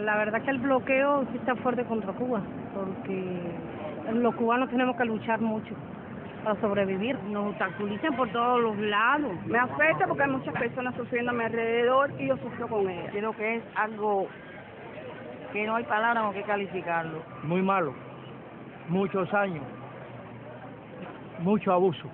La verdad que el bloqueo sí está fuerte contra Cuba, porque los cubanos tenemos que luchar mucho para sobrevivir. Nos obstaculizan por todos los lados. Me afecta porque hay muchas personas sufriendo a mi alrededor y yo sufro con ellas. Creo que es algo que no hay palabras con que calificarlo. Muy malo, muchos años, mucho abuso.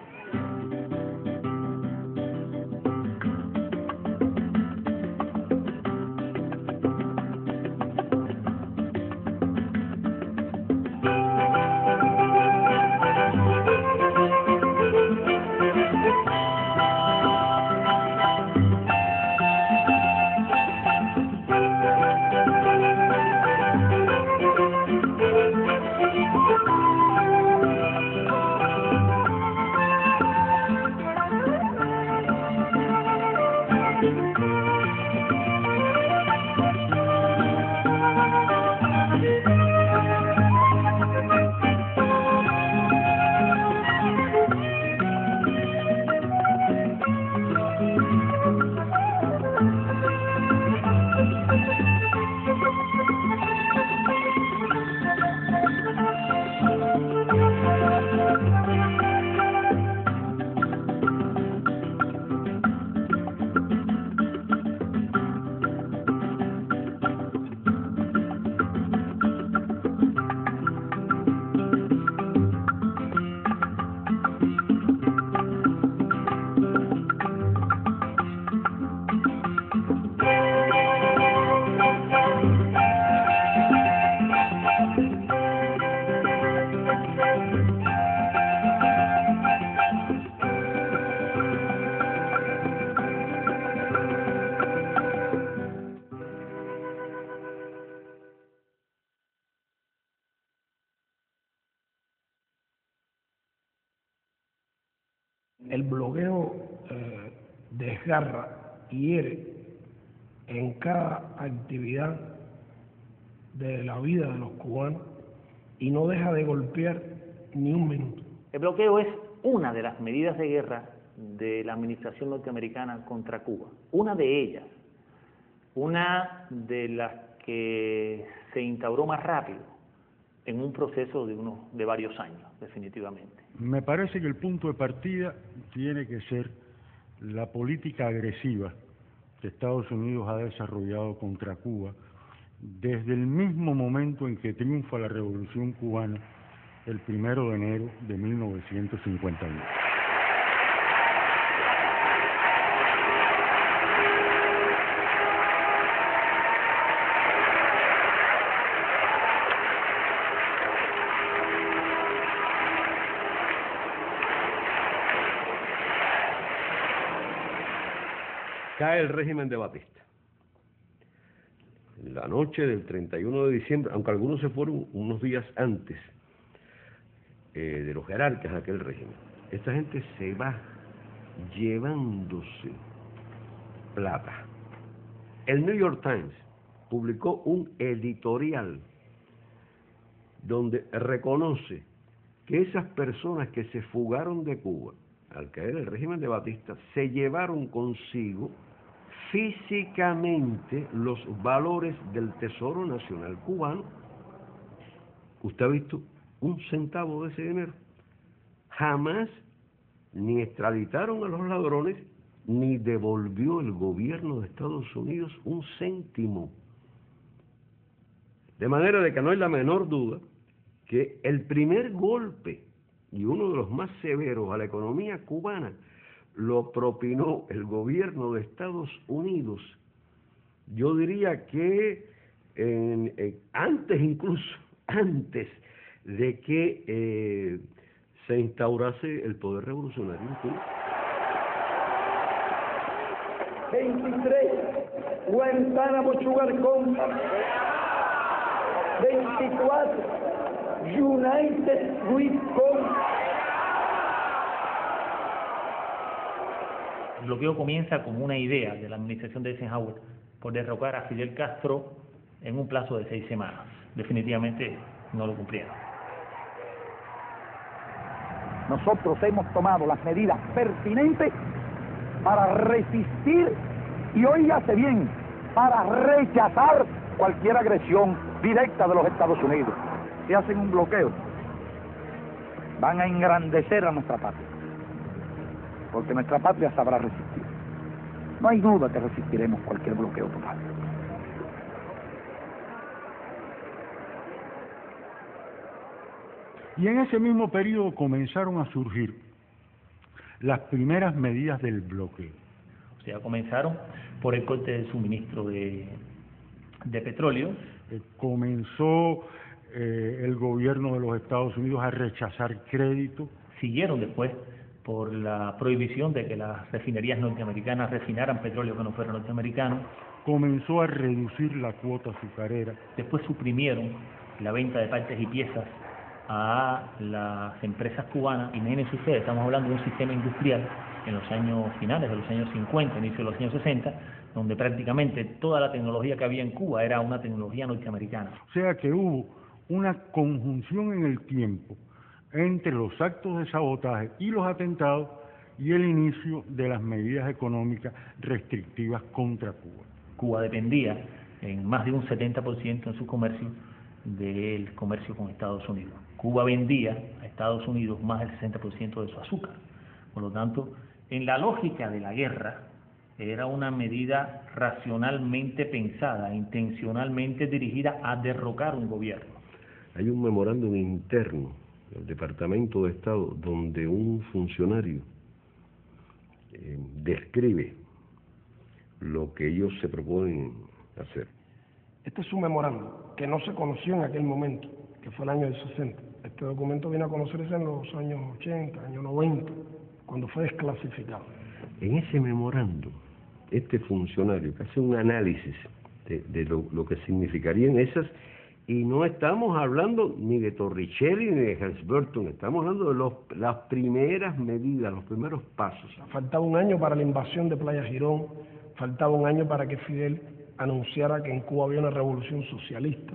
El bloqueo desgarra y hiere en cada actividad de la vida de los cubanos y no deja de golpear ni un minuto. El bloqueo es una de las medidas de guerra de la administración norteamericana contra Cuba. Una de ellas, una de las que se instauró más rápido en un proceso de varios años, definitivamente. Me parece que el punto de partida tiene que ser la política agresiva que Estados Unidos ha desarrollado contra Cuba desde el mismo momento en que triunfa la Revolución Cubana el 1 de enero de 1951. Cae el régimen de Batista. La noche del 31 de diciembre, aunque algunos se fueron unos días antes de los jerarcas de aquel régimen, esta gente se va llevándose plata. El New York Times publicó un editorial donde reconoce que esas personas que se fugaron de Cuba al caer el régimen de Batista se llevaron consigo físicamente los valores del Tesoro Nacional cubano. ¿Usted ha visto un centavo de ese dinero? Jamás ni extraditaron a los ladrones, ni devolvió el gobierno de Estados Unidos un céntimo. De manera de que no hay la menor duda que el primer golpe, y uno de los más severos a la economía cubana, lo propinó el gobierno de Estados Unidos. Yo diría que antes de que se instaurase el poder revolucionario en Cuba. 23, Guantánamo Sugar Company. 24, United Fruit Company. El bloqueo comienza como una idea de la administración de Eisenhower por derrocar a Fidel Castro en un plazo de 6 semanas. Definitivamente no lo cumplieron. Nosotros hemos tomado las medidas pertinentes para resistir y, óigase bien, para rechazar cualquier agresión directa de los Estados Unidos. Si hacen un bloqueo, van a engrandecer a nuestra patria, porque nuestra patria sabrá resistir. No hay duda que resistiremos cualquier bloqueo total. Y en ese mismo periodo comenzaron a surgir las primeras medidas del bloqueo. O sea, comenzaron por el corte del suministro de petróleo. Comenzó el gobierno de los Estados Unidos a rechazar crédito. Siguieron después por la prohibición de que las refinerías norteamericanas refinaran petróleo que no fuera norteamericano. Comenzó a reducir la cuota azucarera. Después suprimieron la venta de partes y piezas a las empresas cubanas. Imagínense ustedes, estamos hablando de un sistema industrial en los años finales de los años 50, inicio de los años 60, donde prácticamente toda la tecnología que había en Cuba era una tecnología norteamericana. O sea que hubo una conjunción en el tiempo entre los actos de sabotaje y los atentados y el inicio de las medidas económicas restrictivas contra Cuba. Cuba dependía en más de un 70% en su comercio del comercio con Estados Unidos. Cuba vendía a Estados Unidos más del 60% de su azúcar. Por lo tanto, en la lógica de la guerra, era una medida racionalmente pensada, intencionalmente dirigida a derrocar un gobierno. Hay un memorándum interno del Departamento de Estado donde un funcionario describe lo que ellos se proponen hacer. Este es un memorándum que no se conoció en aquel momento, que fue el año del 60. Este documento vino a conocerse en los años 80, años 90, cuando fue desclasificado. En ese memorándum, este funcionario que hace un análisis de lo que significarían esas, y no estamos hablando ni de Torricelli ni de Helms-Burton, estamos hablando de las primeras medidas, los primeros pasos. Faltaba un año para la invasión de Playa Girón, faltaba un año para que Fidel anunciara que en Cuba había una revolución socialista.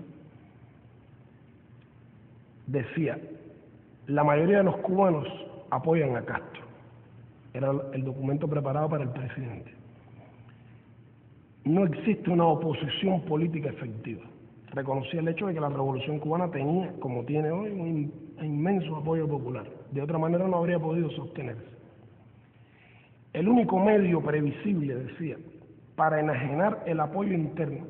Decía, la mayoría de los cubanos apoyan a Castro. Era el documento preparado para el presidente. No existe una oposición política efectiva. Reconocía el hecho de que la revolución cubana tenía, como tiene hoy, un inmenso apoyo popular. De otra manera no habría podido sostenerse. El único medio previsible, decía, para enajenar el apoyo interno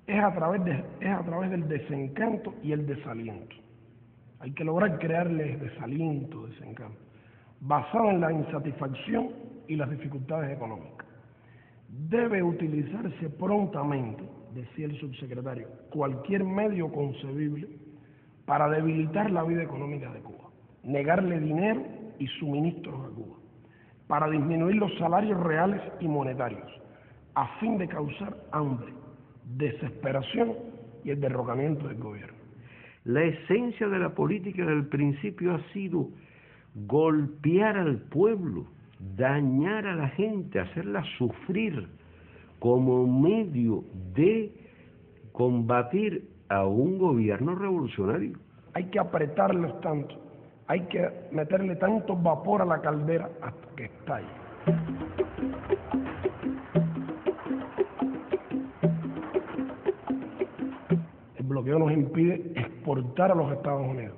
es a través del desencanto y el desaliento. Hay que lograr crearles desaliento, desencanto, basado en la insatisfacción y las dificultades económicas. Debe utilizarse prontamente, decía el subsecretario, cualquier medio concebible para debilitar la vida económica de Cuba, negarle dinero y suministros a Cuba, para disminuir los salarios reales y monetarios, a fin de causar hambre, desesperación y el derrocamiento del gobierno. La esencia de la política del principio ha sido golpear al pueblo, dañar a la gente, hacerla sufrir como medio de combatir a un gobierno revolucionario. Hay que apretarlos tanto, hay que meterle tanto vapor a la caldera hasta que estalle. El bloqueo nos impide exportar a los Estados Unidos.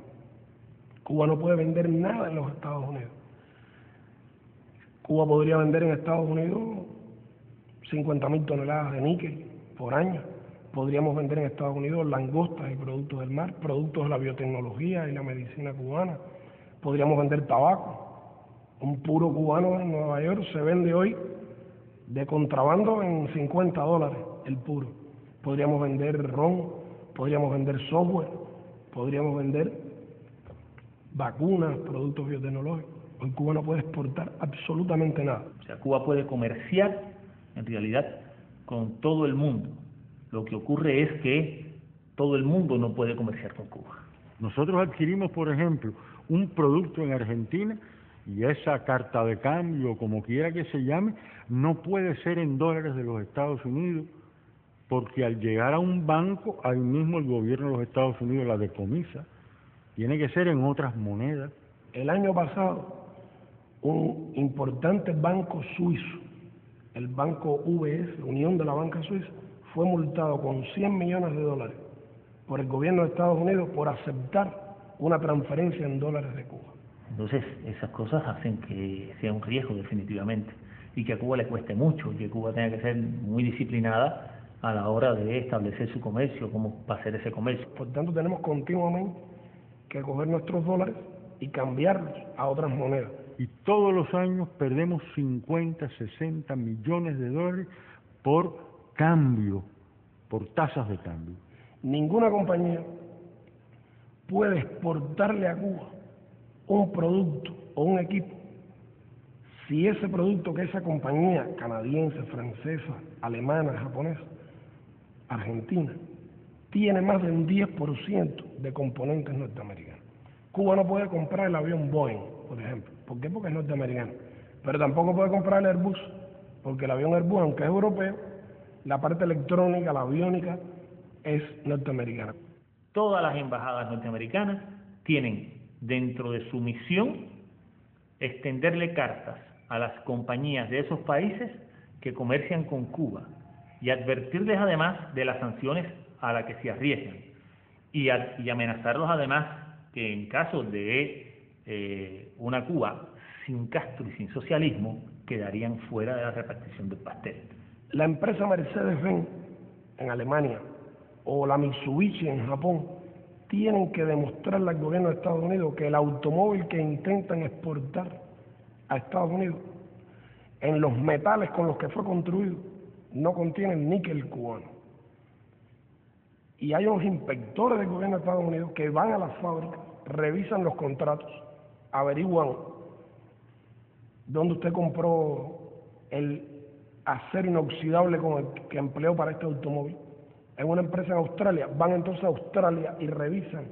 Cuba no puede vender nada en los Estados Unidos. Cuba podría vender en Estados Unidos 50.000 toneladas de níquel por año. Podríamos vender en Estados Unidos langostas y productos del mar, productos de la biotecnología y la medicina cubana. Podríamos vender tabaco. Un puro cubano en Nueva York se vende hoy de contrabando en $50 el puro. Podríamos vender ron, podríamos vender software, podríamos vender vacunas, productos biotecnológicos. Hoy Cuba no puede exportar absolutamente nada. O sea, Cuba puede comerciar, en realidad, con todo el mundo. Lo que ocurre es que todo el mundo no puede comerciar con Cuba. Nosotros adquirimos, por ejemplo, un producto en Argentina y esa carta de cambio, como quiera que se llame, no puede ser en dólares de los Estados Unidos, porque al llegar a un banco, ahí mismo el gobierno de los Estados Unidos la decomisa. Tiene que ser en otras monedas. El año pasado, un importante banco suizo, el banco UBS, Unión de la Banca Suiza, fue multado con $100 millones por el gobierno de Estados Unidos por aceptar una transferencia en dólares de Cuba. Entonces, esas cosas hacen que sea un riesgo definitivamente y que a Cuba le cueste mucho y que Cuba tenga que ser muy disciplinada a la hora de establecer su comercio, cómo va a ser ese comercio. Por tanto, tenemos continuamente que coger nuestros dólares y cambiarlos a otras monedas. Y todos los años perdemos 50, 60 millones de dólares por cambio, por tasas de cambio. Ninguna compañía puede exportarle a Cuba un producto o un equipo si ese producto que esa compañía canadiense, francesa, alemana, japonesa, argentina, tiene más de un 10% de componentes norteamericanos. Cuba no puede comprar el avión Boeing, por ejemplo. ¿Por qué? Porque es norteamericano. Pero tampoco puede comprar el Airbus, porque el avión Airbus, aunque es europeo, la parte electrónica, la aviónica, es norteamericana. Todas las embajadas norteamericanas tienen dentro de su misión extenderle cartas a las compañías de esos países que comercian con Cuba y advertirles además de las sanciones a las que se arriesgan y amenazarlos además que en caso de una Cuba sin Castro y sin socialismo quedarían fuera de la repartición del pastel. La empresa Mercedes-Benz en Alemania o la Mitsubishi en Japón tienen que demostrarle al gobierno de Estados Unidos que el automóvil que intentan exportar a Estados Unidos en los metales con los que fue construido no contienen níquel cubano. Y hay unos inspectores del gobierno de Estados Unidos que van a las fábricas, revisan los contratos, averiguan dónde usted compró el acero inoxidable con el que empleó para este automóvil. En una empresa en Australia, van entonces a Australia y revisan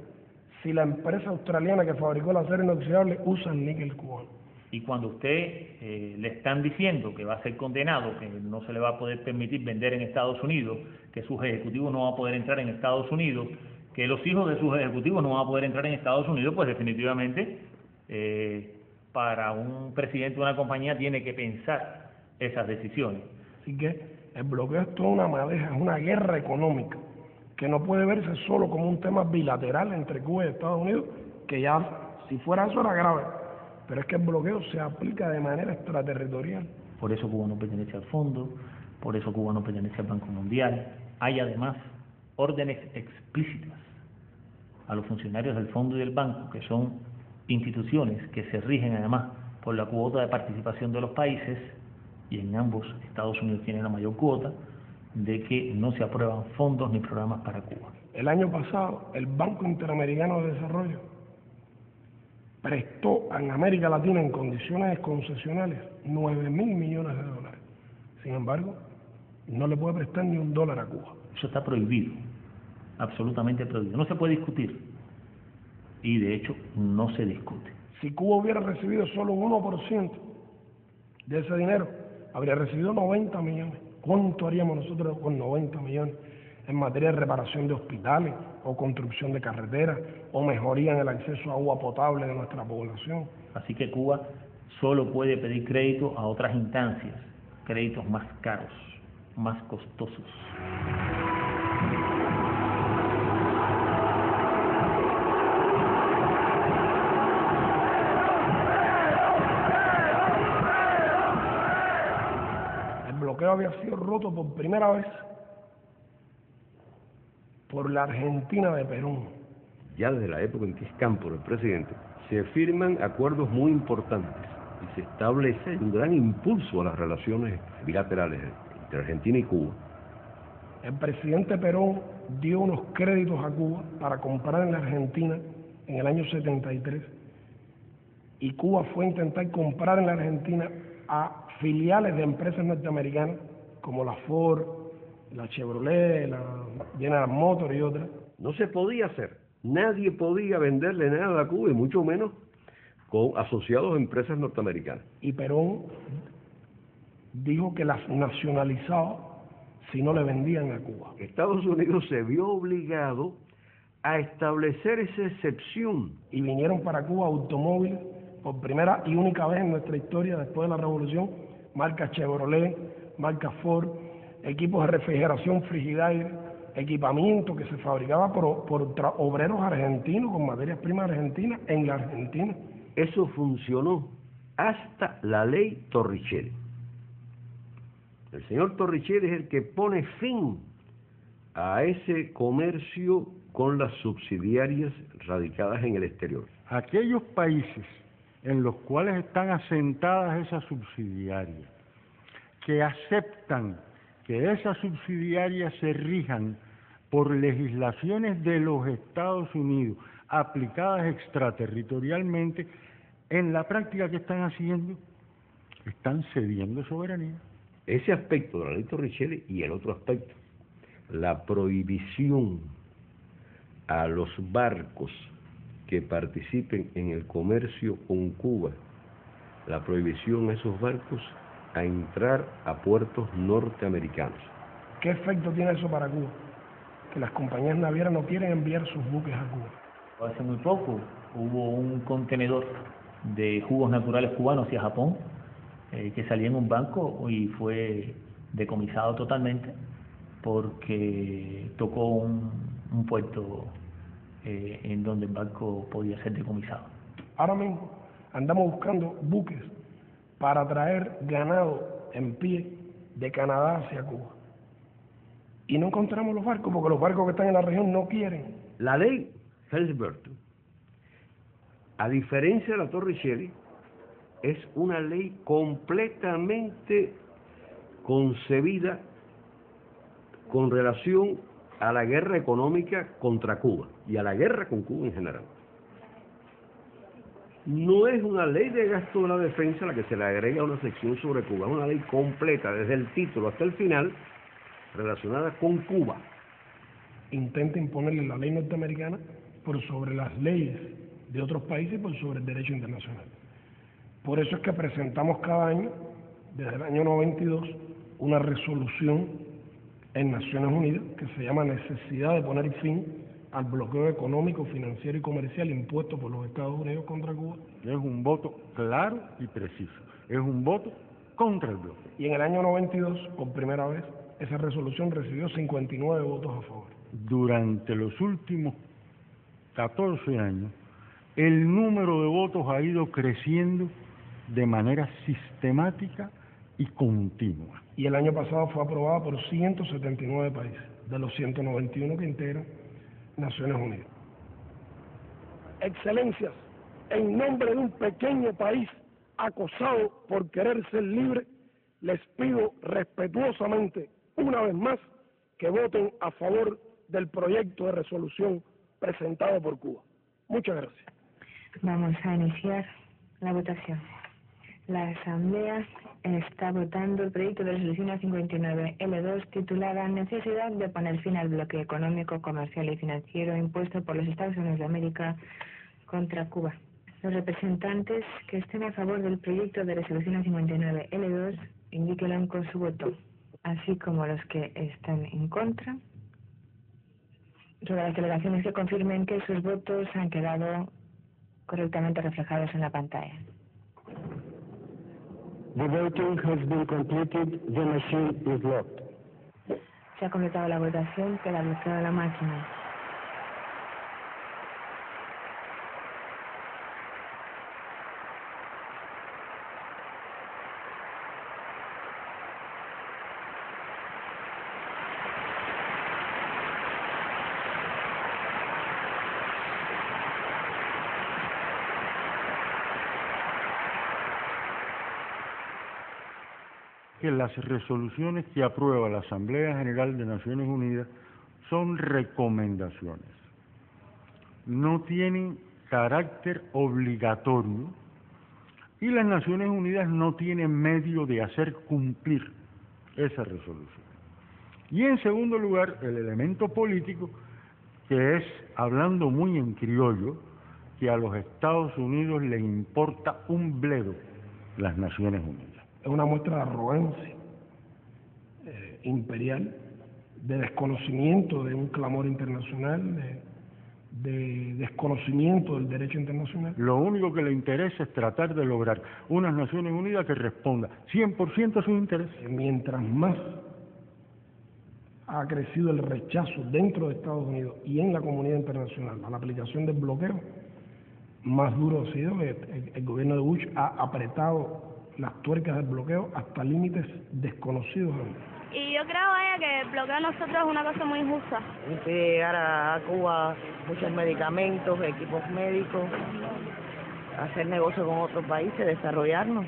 si la empresa australiana que fabricó el acero inoxidable usa el níquel cubano. Y cuando usted le están diciendo que va a ser condenado, que no se le va a poder permitir vender en Estados Unidos, que sus ejecutivos no van a poder entrar en Estados Unidos, que los hijos de sus ejecutivos no van a poder entrar en Estados Unidos, pues definitivamente para un presidente de una compañía tiene que pensar esas decisiones. Así que el bloqueo es toda una madeja, es una guerra económica que no puede verse solo como un tema bilateral entre Cuba y Estados Unidos, que ya si fuera eso era grave, pero es que el bloqueo se aplica de manera extraterritorial. Por eso Cuba no pertenece al fondo, por eso Cuba no pertenece al Banco Mundial. Hay además órdenes explícitas a los funcionarios del fondo y del banco, que son instituciones que se rigen además por la cuota de participación de los países, y en ambos Estados Unidos tiene la mayor cuota, de que no se aprueban fondos ni programas para Cuba. El año pasado, el Banco Interamericano de Desarrollo prestó en América Latina en condiciones concesionales $9.000 millones. Sin embargo, no le puede prestar ni $1 a Cuba. Eso está prohibido, absolutamente prohibido. No se puede discutir y de hecho no se discute. Si Cuba hubiera recibido solo un 1% de ese dinero, habría recibido 90 millones. ¿Cuánto haríamos nosotros con 90 millones en materia de reparación de hospitales o construcción de carreteras o mejoría en el acceso a agua potable de nuestra población? Así que Cuba solo puede pedir crédito a otras instancias, créditos más caros, más costosos. El bloqueo había sido roto por primera vez por la Argentina de Perón. Ya desde la época en que es Cámpora el presidente, se firman acuerdos muy importantes y se establece un gran impulso a las relaciones bilaterales entre Argentina y Cuba. El presidente Perón dio unos créditos a Cuba para comprar en la Argentina en el año 73 y Cuba fue a intentar comprar en la Argentina a filiales de empresas norteamericanas como la Ford, la Chevrolet, la General Motors y otras. No se podía hacer. Nadie podía venderle nada a Cuba, y mucho menos con asociados a empresas norteamericanas. Y Perón dijo que las nacionalizaba si no le vendían a Cuba. Estados Unidos se vio obligado a establecer esa excepción. Y vinieron para Cuba automóviles por primera y única vez en nuestra historia después de la Revolución, marca Chevrolet, marca Ford, equipos de refrigeración Frigidaire, equipamiento que se fabricaba por obreros argentinos con materias primas argentinas en la Argentina. Eso funcionó hasta la ley Torricelli. El señor Torricelli es el que pone fin a ese comercio con las subsidiarias radicadas en el exterior. Aquellos países en los cuales están asentadas esas subsidiarias, que aceptan que esas subsidiarias se rijan por legislaciones de los Estados Unidos aplicadas extraterritorialmente, en la práctica que están haciendo, están cediendo soberanía. Ese aspecto de la ley Torricelli y el otro aspecto, la prohibición a los barcos que participen en el comercio con Cuba, la prohibición a esos barcos a entrar a puertos norteamericanos. ¿Qué efecto tiene eso para Cuba? Que las compañías navieras no quieren enviar sus buques a Cuba. Hace muy poco hubo un contenedor de jugos naturales cubanos hacia Japón que salía en un banco y fue decomisado totalmente porque tocó un puerto en donde el barco podía ser decomisado. Ahora mismo andamos buscando buques para traer ganado en pie de Canadá hacia Cuba. Y no encontramos los barcos porque los barcos que están en la región no quieren. La ley Helms-Burton, a diferencia de la Torricelli, es una ley completamente concebida con relación a la guerra económica contra Cuba y a la guerra con Cuba en general. No es una ley de gasto de la defensa a la que se le agrega una sección sobre Cuba, es una ley completa, desde el título hasta el final, relacionada con Cuba. Intenta imponerle la ley norteamericana por sobre las leyes de otros países y por sobre el derecho internacional. Por eso es que presentamos cada año, desde el año 92, una resolución en Naciones Unidas que se llama Necesidad de poner fin al bloqueo económico, financiero y comercial impuesto por los Estados Unidos contra Cuba. Es un voto claro y preciso, es un voto contra el bloqueo. Y en el año 92, por primera vez, esa resolución recibió 59 votos a favor. Durante los últimos 14 años, el número de votos ha ido creciendo de manera sistemática y continua. Y el año pasado fue aprobada por 179 países, de los 191 que integran Naciones Unidas. Excelencias, en nombre de un pequeño país acosado por querer ser libre, les pido respetuosamente, una vez más, que voten a favor del proyecto de resolución presentado por Cuba. Muchas gracias. Vamos a iniciar la votación. La Asamblea está votando el proyecto de resolución 59L2 titulada Necesidad de poner fin al bloqueo económico, comercial y financiero impuesto por los Estados Unidos de América contra Cuba. Los representantes que estén a favor del proyecto de resolución 59L2 indíquenlo con su voto, así como los que están en contra. Sobre las delegaciones que confirmen que sus votos han quedado correctamente reflejados en la pantalla. The voting has been completed. The machine is locked. Se ha completado la votación, queda bloqueada la máquina. Que las resoluciones que aprueba la Asamblea General de Naciones Unidas son recomendaciones. No tienen carácter obligatorio y las Naciones Unidas no tienen medio de hacer cumplir esa resolución. Y en segundo lugar, el elemento político, que es, hablando muy en criollo, que a los Estados Unidos les importa un bledo las Naciones Unidas. Es una muestra de arrogancia imperial, de desconocimiento de un clamor internacional, de desconocimiento del derecho internacional. Lo único que le interesa es tratar de lograr unas Naciones Unidas que responda 100% a sus intereses. Mientras más ha crecido el rechazo dentro de Estados Unidos y en la comunidad internacional a la aplicación del bloqueo, más duro ha sido que el gobierno de Bush ha apretado las tuercas del bloqueo hasta límites desconocidos. Y yo creo que el bloqueo a nosotros es una cosa muy injusta. Impide llegar a Cuba muchos medicamentos, equipos médicos, hacer negocio con otros países, desarrollarnos.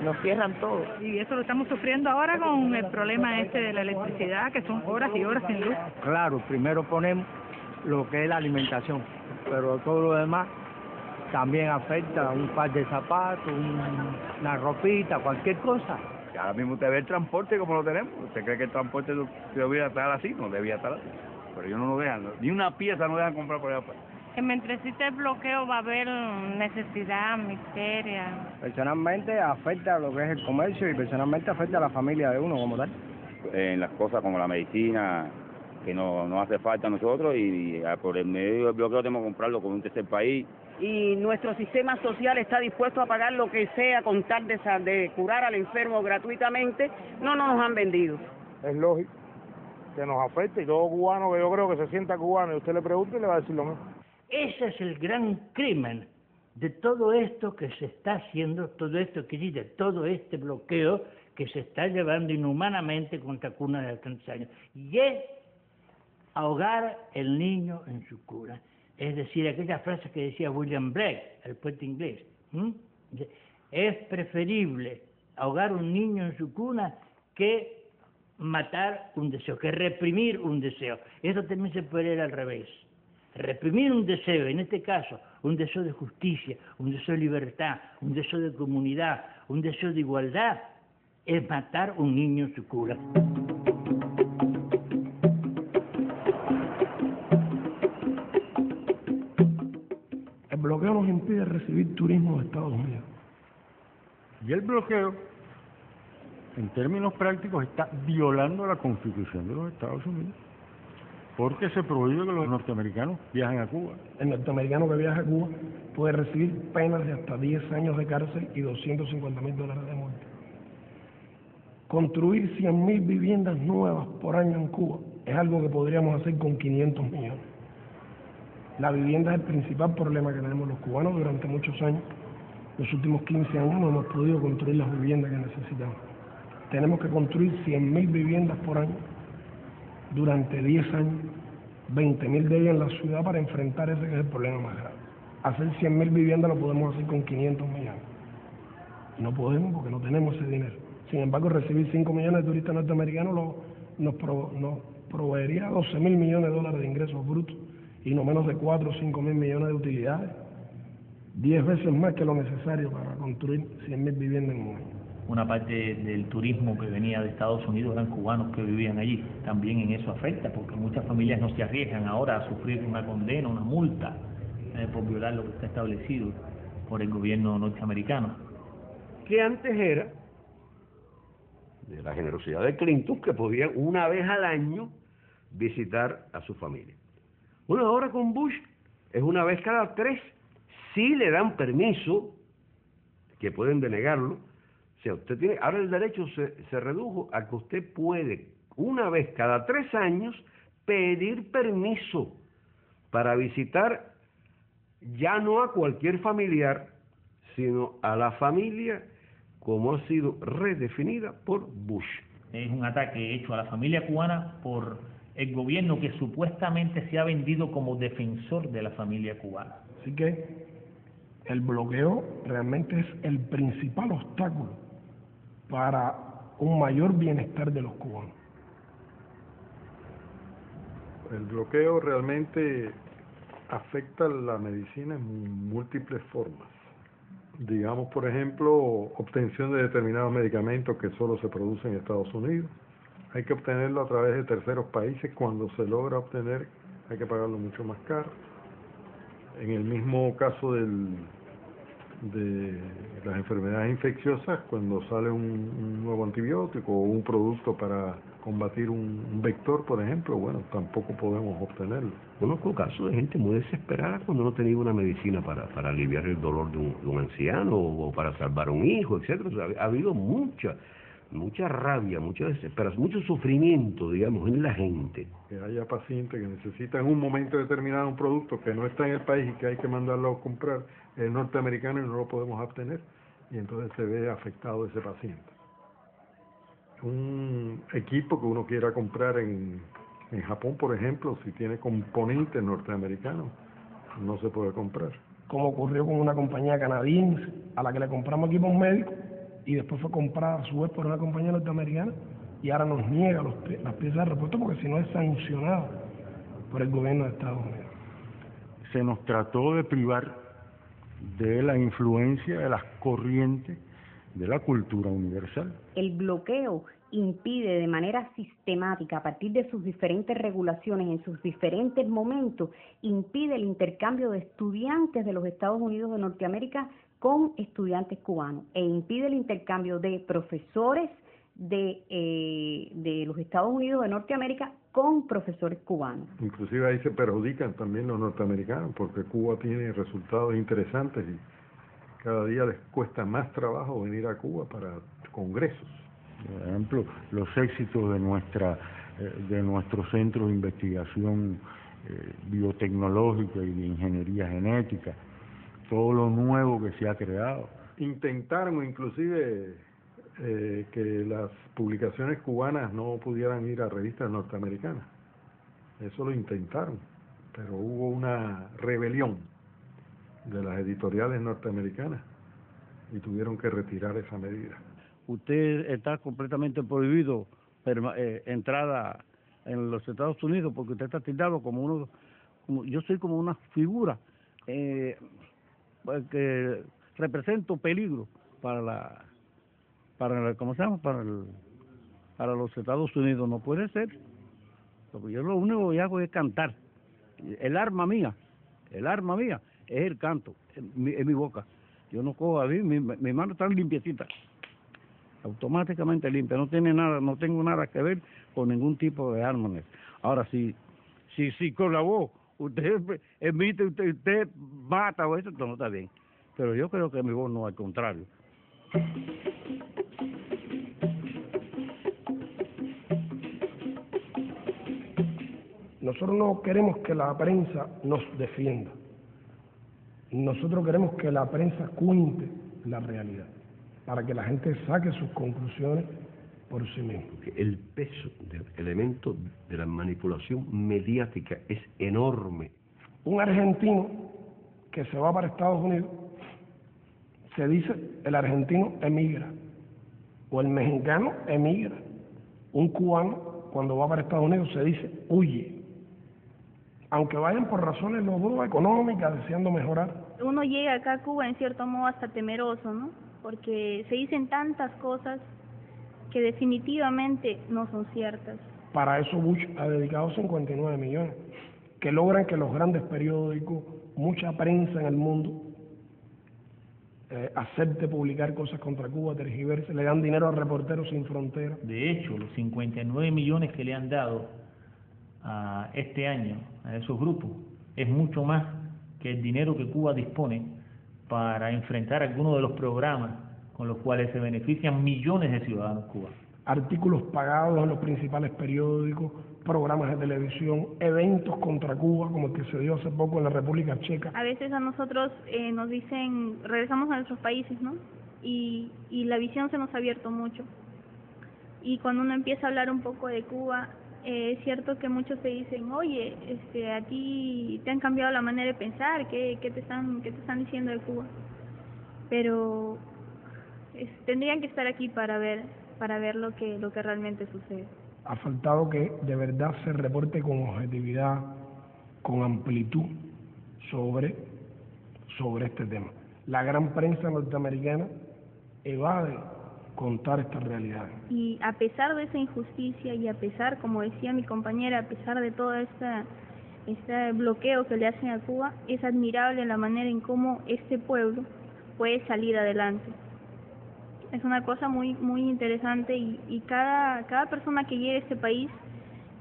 Nos cierran todo. Y eso lo estamos sufriendo ahora con el problema de la electricidad, que son horas y horas sin luz. Claro, primero ponemos lo que es la alimentación, pero todo lo demás también afecta un par de zapatos, una ropita, cualquier cosa. Ahora mismo usted ve el transporte como lo tenemos. ¿Usted cree que el transporte debería estar así? No debía estar así. Pero ellos no lo dejan, ni una pieza no dejan comprar por allá afuera. Que mientras existe el bloqueo va a haber necesidad, miseria. Personalmente afecta a lo que es el comercio y personalmente afecta a la familia de uno como tal. En las cosas como la medicina, que no hace falta a nosotros, y por el medio del bloqueo tenemos que comprarlo con un tercer país. Y nuestro sistema social está dispuesto a pagar lo que sea con tal de curar al enfermo gratuitamente. No nos han vendido. Es lógico que nos afecte, y todo cubano que yo creo que se sienta cubano y usted le pregunta y le va a decir lo mismo. Ese es el gran crimen de todo esto que se está haciendo, todo esto que dice, todo este bloqueo que se está llevando inhumanamente contra cunas de alcances años. Y es ahogar el niño en su cuna. Es decir, aquella frase que decía William Blake, el poeta inglés. Es preferible ahogar un niño en su cuna que matar un deseo, que reprimir un deseo. Eso también se puede ir al revés. Reprimir un deseo, en este caso, un deseo de justicia, un deseo de libertad, un deseo de comunidad, un deseo de igualdad, es matar un niño en su cuna. El bloqueo nos impide recibir turismo de Estados Unidos. Y el bloqueo, en términos prácticos, está violando la Constitución de los Estados Unidos, porque se prohíbe que los norteamericanos viajen a Cuba. El norteamericano que viaja a Cuba puede recibir penas de hasta 10 años de cárcel y $250,000 de multa. Construir 100,000 viviendas nuevas por año en Cuba es algo que podríamos hacer con 500 millones. La vivienda es el principal problema que tenemos los cubanos durante muchos años. Los últimos 15 años no hemos podido construir las viviendas que necesitamos. Tenemos que construir 100,000 viviendas por año durante 10 años, 20,000 de ellas en la ciudad para enfrentar ese que es el problema más grave. Hacer 100,000 viviendas lo podemos hacer con 500 millones. Y no podemos porque no tenemos ese dinero. Sin embargo, recibir 5 millones de turistas norteamericanos nos proveería $12,000 millones de ingresos brutos y no menos de 4 o 5,000 millones de utilidades. 10 veces más que lo necesario para construir 100,000 viviendas en un año. Una parte del turismo que venía de Estados Unidos eran cubanos que vivían allí. También en eso afecta, porque muchas familias no se arriesgan ahora a sufrir una condena, una multa, por violar lo que está establecido por el gobierno norteamericano. Que antes era de la generosidad de Clinton, que podían una vez al año visitar a su familia. Bueno, ahora con Bush es una vez cada 3, sí le dan permiso, que pueden denegarlo. O sea, usted tiene, ahora el derecho se redujo a que usted puede, una vez cada 3 años, pedir permiso para visitar ya no a cualquier familiar, sino a la familia como ha sido redefinida por Bush. Es un ataque hecho a la familia cubana por el gobierno que supuestamente se ha vendido como defensor de la familia cubana. Así que el bloqueo realmente es el principal obstáculo para un mayor bienestar de los cubanos. El bloqueo realmente afecta la medicina en múltiples formas. Digamos, por ejemplo, obtención de determinados medicamentos que solo se producen en Estados Unidos. Hay que obtenerlo a través de terceros países. Cuando se logra obtener, hay que pagarlo mucho más caro. En el mismo caso de las enfermedades infecciosas, cuando sale un nuevo antibiótico o un producto para combatir un vector, por ejemplo, bueno, tampoco podemos obtenerlo. Conozco casos de gente muy desesperada cuando no tenía una medicina para aliviar el dolor de un anciano o para salvar a un hijo, etcétera. O sea, ha habido mucha mucha rabia, mucha desesperación, mucho sufrimiento, digamos, en la gente. Que haya pacientes que necesitan en un momento determinado un producto que no está en el país y que hay que mandarlo a comprar el norteamericano y no lo podemos obtener, y entonces se ve afectado ese paciente. Un equipo que uno quiera comprar en Japón, por ejemplo, si tiene componentes norteamericanos, no se puede comprar. Como ocurrió con una compañía canadiense a la que le compramos equipos médicos y después fue comprada a su vez por una compañía norteamericana y ahora nos niega las piezas de repuesto porque si no es sancionado por el gobierno de Estados Unidos. Se nos trató de privar de la influencia de las corrientes de la cultura universal. El bloqueo impide de manera sistemática, a partir de sus diferentes regulaciones, en sus diferentes momentos, impide el intercambio de estudiantes de los Estados Unidos de Norteamérica con estudiantes cubanos, e impide el intercambio de profesores de los Estados Unidos de Norteamérica con profesores cubanos. Inclusive ahí se perjudican también los norteamericanos, porque Cuba tiene resultados interesantes y cada día les cuesta más trabajo venir a Cuba para congresos. Por ejemplo, los éxitos de nuestro centro de investigación biotecnológica y de ingeniería genética, todo lo nuevo que se ha creado. Intentaron inclusive que las publicaciones cubanas no pudieran ir a revistas norteamericanas. Eso lo intentaron, pero hubo una rebelión de las editoriales norteamericanas y tuvieron que retirar esa medida. Usted está completamente prohibido entrada en los Estados Unidos porque usted está tildado como yo soy como una figura que represento peligro para ¿cómo se llama? Para los Estados Unidos. No puede ser, porque yo lo único que hago es cantar. El arma mía es el canto en mi boca. Yo no cojo a mí, mi mano está limpiecita, automáticamente limpia, no tengo nada que ver con ningún tipo de arma. Ahora, si con la voz usted emite, usted mata o eso, no está bien, pero yo creo que mi voz no, al contrario. Nosotros no queremos que la prensa nos defienda. Nosotros queremos que la prensa cuente la realidad, para que la gente saque sus conclusiones por sí misma. El peso del elemento de la manipulación mediática es enorme. Un argentino que se va para Estados Unidos, se dice el argentino emigra, o el mexicano emigra. Un cubano cuando va para Estados Unidos se dice huye. Aunque vayan por razones los dos económicas, deseando mejorar. Uno llega acá a Cuba en cierto modo hasta temeroso, ¿no? Porque se dicen tantas cosas que definitivamente no son ciertas. Para eso Bush ha dedicado 59 millones, que logran que los grandes periódicos, mucha prensa en el mundo, acepte publicar cosas contra Cuba, tergiverse, le dan dinero a Reporteros Sin Fronteras. De hecho, los 59 millones que le han dado a este año a esos grupos es mucho más que el dinero que Cuba dispone para enfrentar algunos de los programas con los cuales se benefician millones de ciudadanos cubanos. Artículos pagados en los principales periódicos, programas de televisión, eventos contra Cuba, como el que se dio hace poco en la República Checa. A veces a nosotros nos dicen, regresamos a nuestros países, ¿no? Y la visión se nos ha abierto mucho. Y cuando uno empieza a hablar un poco de Cuba, es cierto que muchos te dicen, oye, a ti te han cambiado la manera de pensar, ¿qué te están diciendo de Cuba? Pero tendrían que estar aquí para ver lo que realmente sucede. Ha faltado que de verdad se reporte con objetividad, con amplitud sobre este tema. La gran prensa norteamericana evade contar esta realidad. Y a pesar de esa injusticia y a pesar, como decía mi compañera, a pesar de todo este bloqueo que le hacen a Cuba, es admirable la manera en cómo este pueblo puede salir adelante. Es una cosa muy muy interesante y cada persona que llegue a este país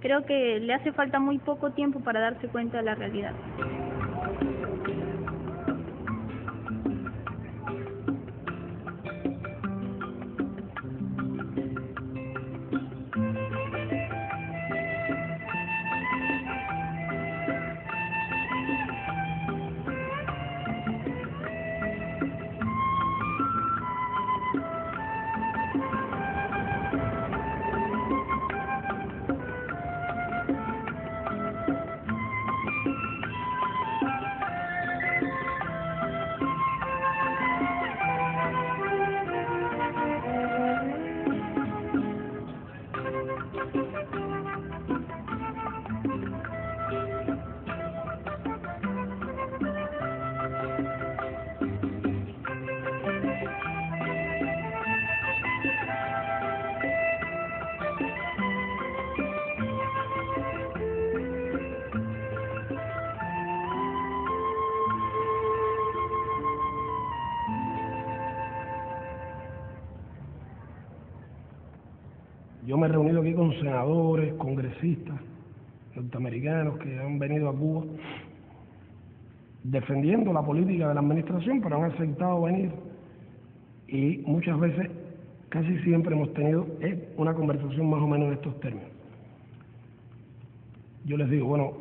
creo que le hace falta muy poco tiempo para darse cuenta de la realidad. Yo me he reunido aquí con senadores, congresistas norteamericanos que han venido a Cuba defendiendo la política de la administración, pero han aceptado venir. Y muchas veces, casi siempre hemos tenido una conversación más o menos en estos términos. Yo les digo, bueno,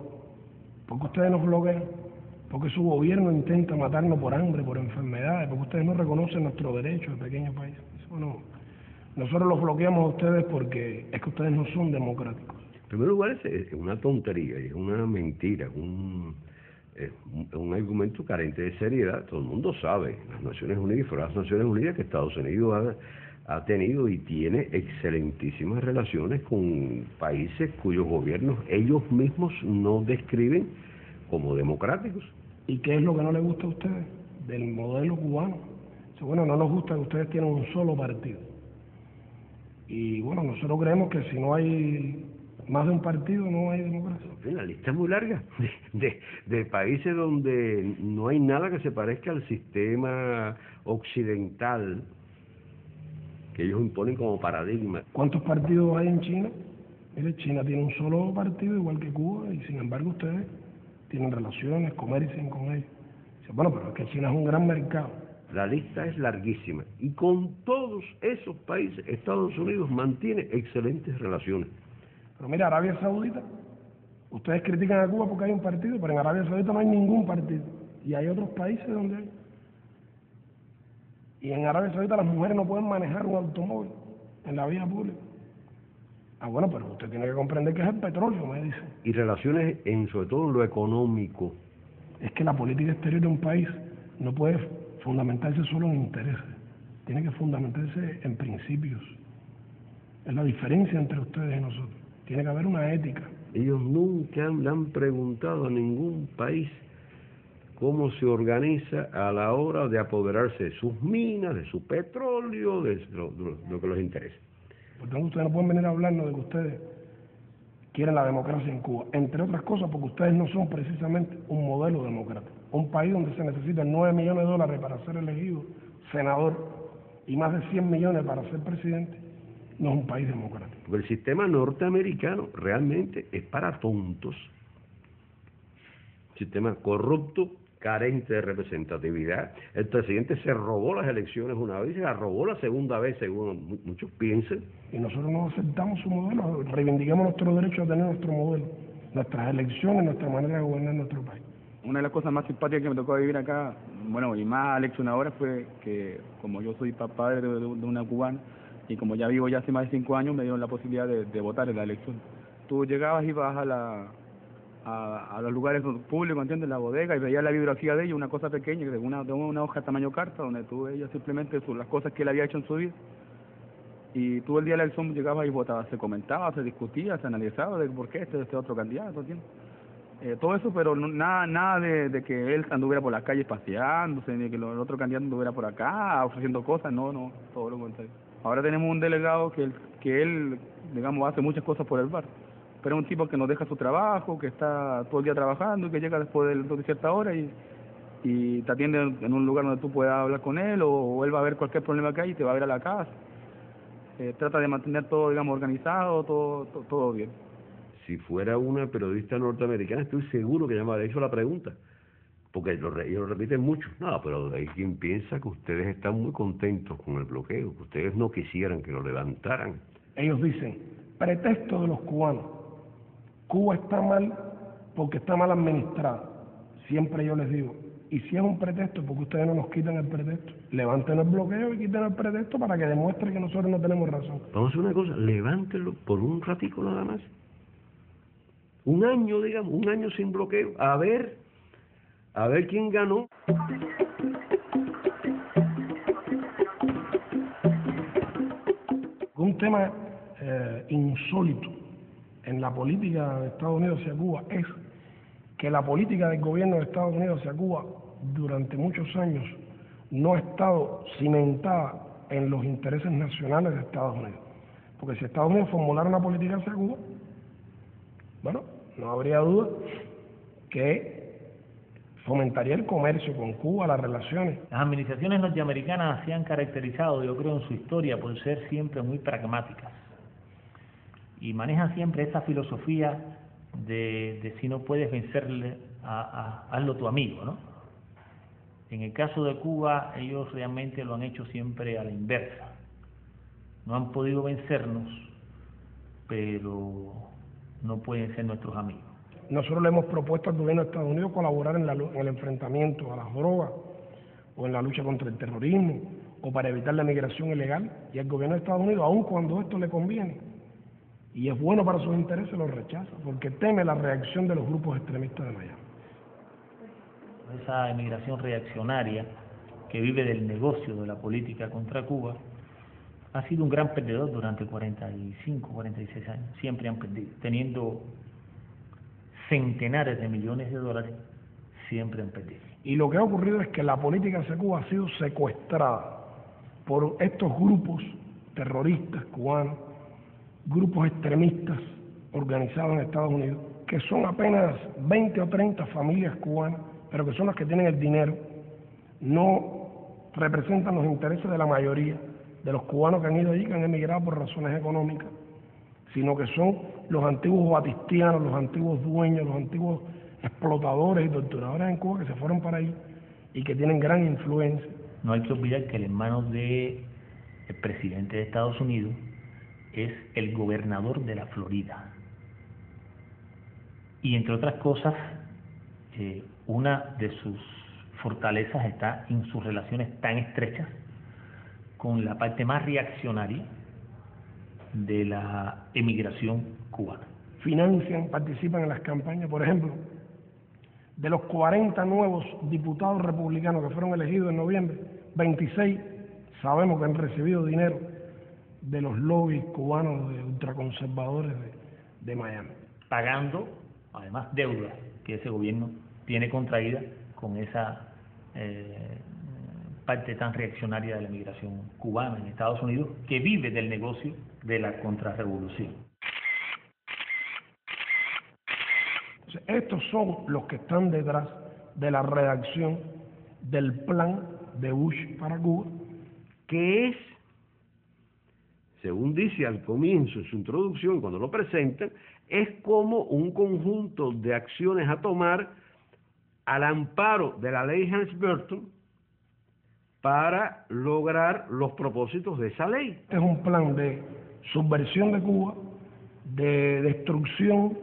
¿por qué ustedes nos bloquean? Porque su gobierno intenta matarnos por hambre, por enfermedades, porque ustedes no reconocen nuestros derechos de pequeño país. Bueno, nosotros los bloqueamos a ustedes porque es que ustedes no son democráticos. En primer lugar, es una tontería, es una mentira, un argumento carente de seriedad. Todo el mundo sabe, las Naciones Unidas, fuera de las Naciones Unidas, que Estados Unidos ha tenido y tiene excelentísimas relaciones con países cuyos gobiernos ellos mismos no describen como democráticos. ¿Y qué es lo que no les gusta a ustedes del modelo cubano? Bueno, no nos gusta que ustedes tienen un solo partido. Y bueno, nosotros creemos que si no hay más de un partido, no hay democracia. La lista es muy larga de países donde no hay nada que se parezca al sistema occidental que ellos imponen como paradigma. ¿Cuántos partidos hay en China? Mire, China tiene un solo partido igual que Cuba y sin embargo ustedes tienen relaciones, comercian con ellos. Bueno, pero es que China es un gran mercado. La lista es larguísima y con todos esos países Estados Unidos mantiene excelentes relaciones. Pero mira, Arabia Saudita, ustedes critican a Cuba porque hay un partido, pero en Arabia Saudita no hay ningún partido. Y hay otros países donde hay. Y en Arabia Saudita las mujeres no pueden manejar un automóvil en la vía pública. Ah, bueno, pero usted tiene que comprender que es el petróleo, me dice. Y relaciones, sobre todo en lo económico. Es que la política exterior de un país no puede fundamentarse solo en intereses. Tiene que fundamentarse en principios. Es la diferencia entre ustedes y nosotros. Tiene que haber una ética. Ellos nunca le han preguntado a ningún país cómo se organiza a la hora de apoderarse de sus minas, de su petróleo, de lo que les interesa. Por tanto, ustedes no pueden venir a hablarnos de que ustedes quieren la democracia en Cuba, entre otras cosas porque ustedes no son precisamente un modelo democrático. Un país donde se necesitan $9 millones para ser elegido senador y más de 100 millones para ser presidente, no es un país democrático. Porque el sistema norteamericano realmente es para tontos. Sistema corrupto, carente de representatividad. El presidente se robó las elecciones una vez y la robó la segunda vez, según muchos piensan. Y nosotros no aceptamos su modelo, reivindicamos nuestro derecho a tener nuestro modelo, nuestras elecciones, nuestra manera de gobernar nuestro país. Una de las cosas más simpáticas que me tocó vivir acá, bueno, y más leccionadora, fue que como yo soy padre de una cubana, y como ya vivo ya hace más de 5 años, me dieron la posibilidad de votar en la elección. Tú llegabas y ibas a los lugares públicos, ¿entiendes? La bodega, y veías la bibliografía de ellos, una cosa pequeña, de una hoja tamaño carta, donde tú veías simplemente las cosas que él había hecho en su vida. Y tú el día de la elección llegabas y votabas, se comentaba, se discutía, se analizaba de por qué este otro candidato, ¿entiendes? Todo eso, pero nada de que él anduviera por las calles paseándose, ni que el otro candidato anduviera por acá ofreciendo cosas, no, todo lo contrario. Ahora tenemos un delegado que él, digamos, hace muchas cosas por el bar, pero es un tipo que no deja su trabajo, que está todo el día trabajando y que llega después de cierta hora y te atiende en un lugar donde tú puedas hablar con él o él va a ver cualquier problema que hay y te va a ver a la casa. Trata de mantener todo, digamos, organizado, todo bien. Si fuera una periodista norteamericana, estoy seguro que ya me habría hecho la pregunta, porque ellos lo repiten mucho. No, pero hay quien piensa que ustedes están muy contentos con el bloqueo, que ustedes no quisieran que lo levantaran. Ellos dicen, pretexto de los cubanos, Cuba está mal porque está mal administrada. Siempre yo les digo, y si es un pretexto, porque ustedes no nos quitan el pretexto, levanten el bloqueo y quiten el pretexto para que demuestre que nosotros no tenemos razón. Vamos a hacer una cosa, levántenlo por un ratico nada más. Un año, digamos, un año sin bloqueo, a ver quién ganó. Un tema insólito en la política de Estados Unidos hacia Cuba es que la política del gobierno de Estados Unidos hacia Cuba durante muchos años no ha estado cimentada en los intereses nacionales de Estados Unidos. Porque si Estados Unidos formulara una política hacia Cuba, bueno, no habría duda que fomentaría el comercio con Cuba, las relaciones. Las administraciones norteamericanas se han caracterizado, yo creo, en su historia por ser siempre muy pragmáticas. y manejan siempre esa filosofía de si no puedes vencerle, hazlo tu amigo, ¿no? En el caso de Cuba, ellos realmente lo han hecho siempre a la inversa. No han podido vencernos, pero no pueden ser nuestros amigos. Nosotros le hemos propuesto al gobierno de Estados Unidos colaborar en el enfrentamiento a las drogas, o en la lucha contra el terrorismo, o para evitar la migración ilegal, y el gobierno de Estados Unidos, aun cuando esto le conviene y es bueno para sus intereses, lo rechaza, porque teme la reacción de los grupos extremistas de Miami. Esa emigración reaccionaria que vive del negocio de la política contra Cuba ha sido un gran perdedor durante 45, 46 años. Siempre han perdido, teniendo centenares de millones de dólares, siempre han perdido. Y lo que ha ocurrido es que la política hacia Cuba ha sido secuestrada por estos grupos terroristas cubanos, grupos extremistas organizados en Estados Unidos, que son apenas 20 o 30 familias cubanas, pero que son las que tienen el dinero, no representan los intereses de la mayoría de los cubanos que han ido allí, que han emigrado por razones económicas, sino que son los antiguos batistianos, los antiguos dueños, los antiguos explotadores y torturadores en Cuba que se fueron para ahí y que tienen gran influencia. No hay que olvidar que el hermano del presidente de Estados Unidos es el gobernador de la Florida. Y entre otras cosas, una de sus fortalezas está en sus relaciones tan estrechas con la parte más reaccionaria de la emigración cubana. Financian, participan en las campañas, por ejemplo, de los 40 nuevos diputados republicanos que fueron elegidos en noviembre, 26 sabemos que han recibido dinero de los lobbies cubanos de ultraconservadores de Miami. Pagando, además, deudas que ese gobierno tiene contraída con esa parte tan reaccionaria de la migración cubana en Estados Unidos, que vive del negocio de la contrarrevolución. Estos son los que están detrás de la redacción del plan de Bush para Cuba, que es, según dice al comienzo en su introducción, cuando lo presentan, es como un conjunto de acciones a tomar al amparo de la ley Helms-Burton para lograr los propósitos de esa ley. Este es un plan de subversión de Cuba, de destrucción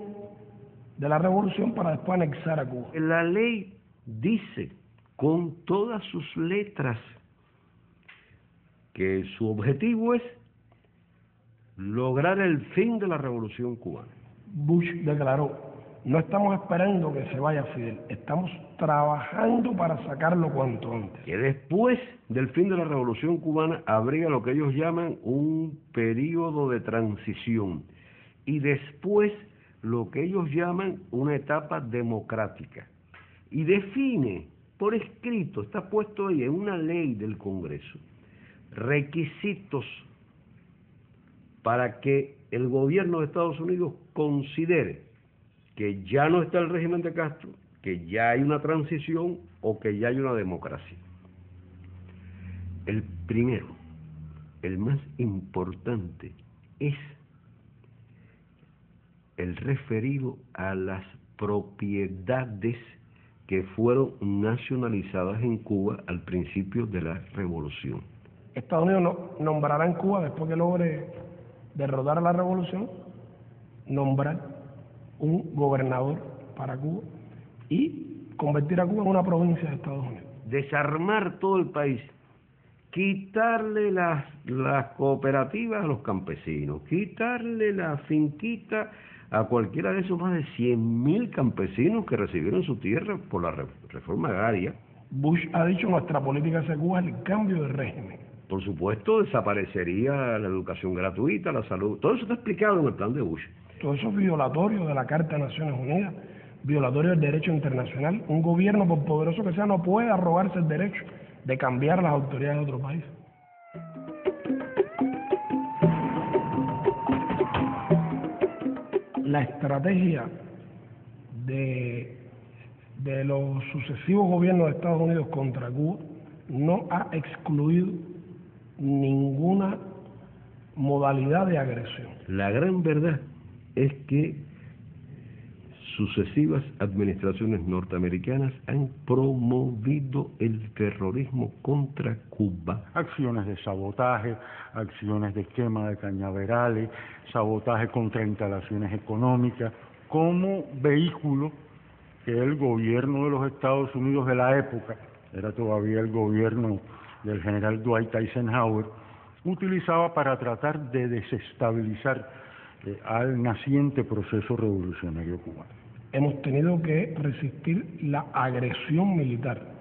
de la revolución para después anexar a Cuba. La ley dice con todas sus letras que su objetivo es lograr el fin de la revolución cubana. Bush declaró: no estamos esperando que se vaya Fidel, estamos trabajando para sacarlo cuanto antes. Que después del fin de la revolución cubana habría lo que ellos llaman un periodo de transición y después lo que ellos llaman una etapa democrática. Y define por escrito, está puesto ahí en una ley del Congreso, requisitos para que el gobierno de Estados Unidos considere que ya no está el régimen de Castro, que ya hay una transición o que ya hay una democracia. El primero, el más importante, es el referido a las propiedades que fueron nacionalizadas en Cuba al principio de la revolución. Estados Unidos nombrará en Cuba, después que logre derrotar a la revolución, nombrar un gobernador para Cuba y convertir a Cuba en una provincia de Estados Unidos. Desarmar todo el país, quitarle las cooperativas a los campesinos, quitarle la finquita a cualquiera de esos más de 100.000 campesinos que recibieron su tierra por la reforma agraria. Bush ha dicho: nuestra política hacia Cuba es el cambio de régimen. Por supuesto, desaparecería la educación gratuita, la salud, todo eso está explicado en el plan de Bush. Todo eso es violatorio de la Carta de Naciones Unidas, violatorio del derecho internacional. Un gobierno, por poderoso que sea, no puede arrogarse el derecho de cambiar las autoridades de otro país. La estrategia de los sucesivos gobiernos de Estados Unidos contra Cuba no ha excluido ninguna modalidad de agresión. La gran verdad es que sucesivas administraciones norteamericanas han promovido el terrorismo contra Cuba. Acciones de sabotaje, acciones de quema de cañaverales, sabotaje contra instalaciones económicas, como vehículo que el gobierno de los Estados Unidos de la época, era todavía el gobierno del general Dwight Eisenhower, utilizaba para tratar de desestabilizar al naciente proceso revolucionario cubano. Hemos tenido que resistir la agresión militar.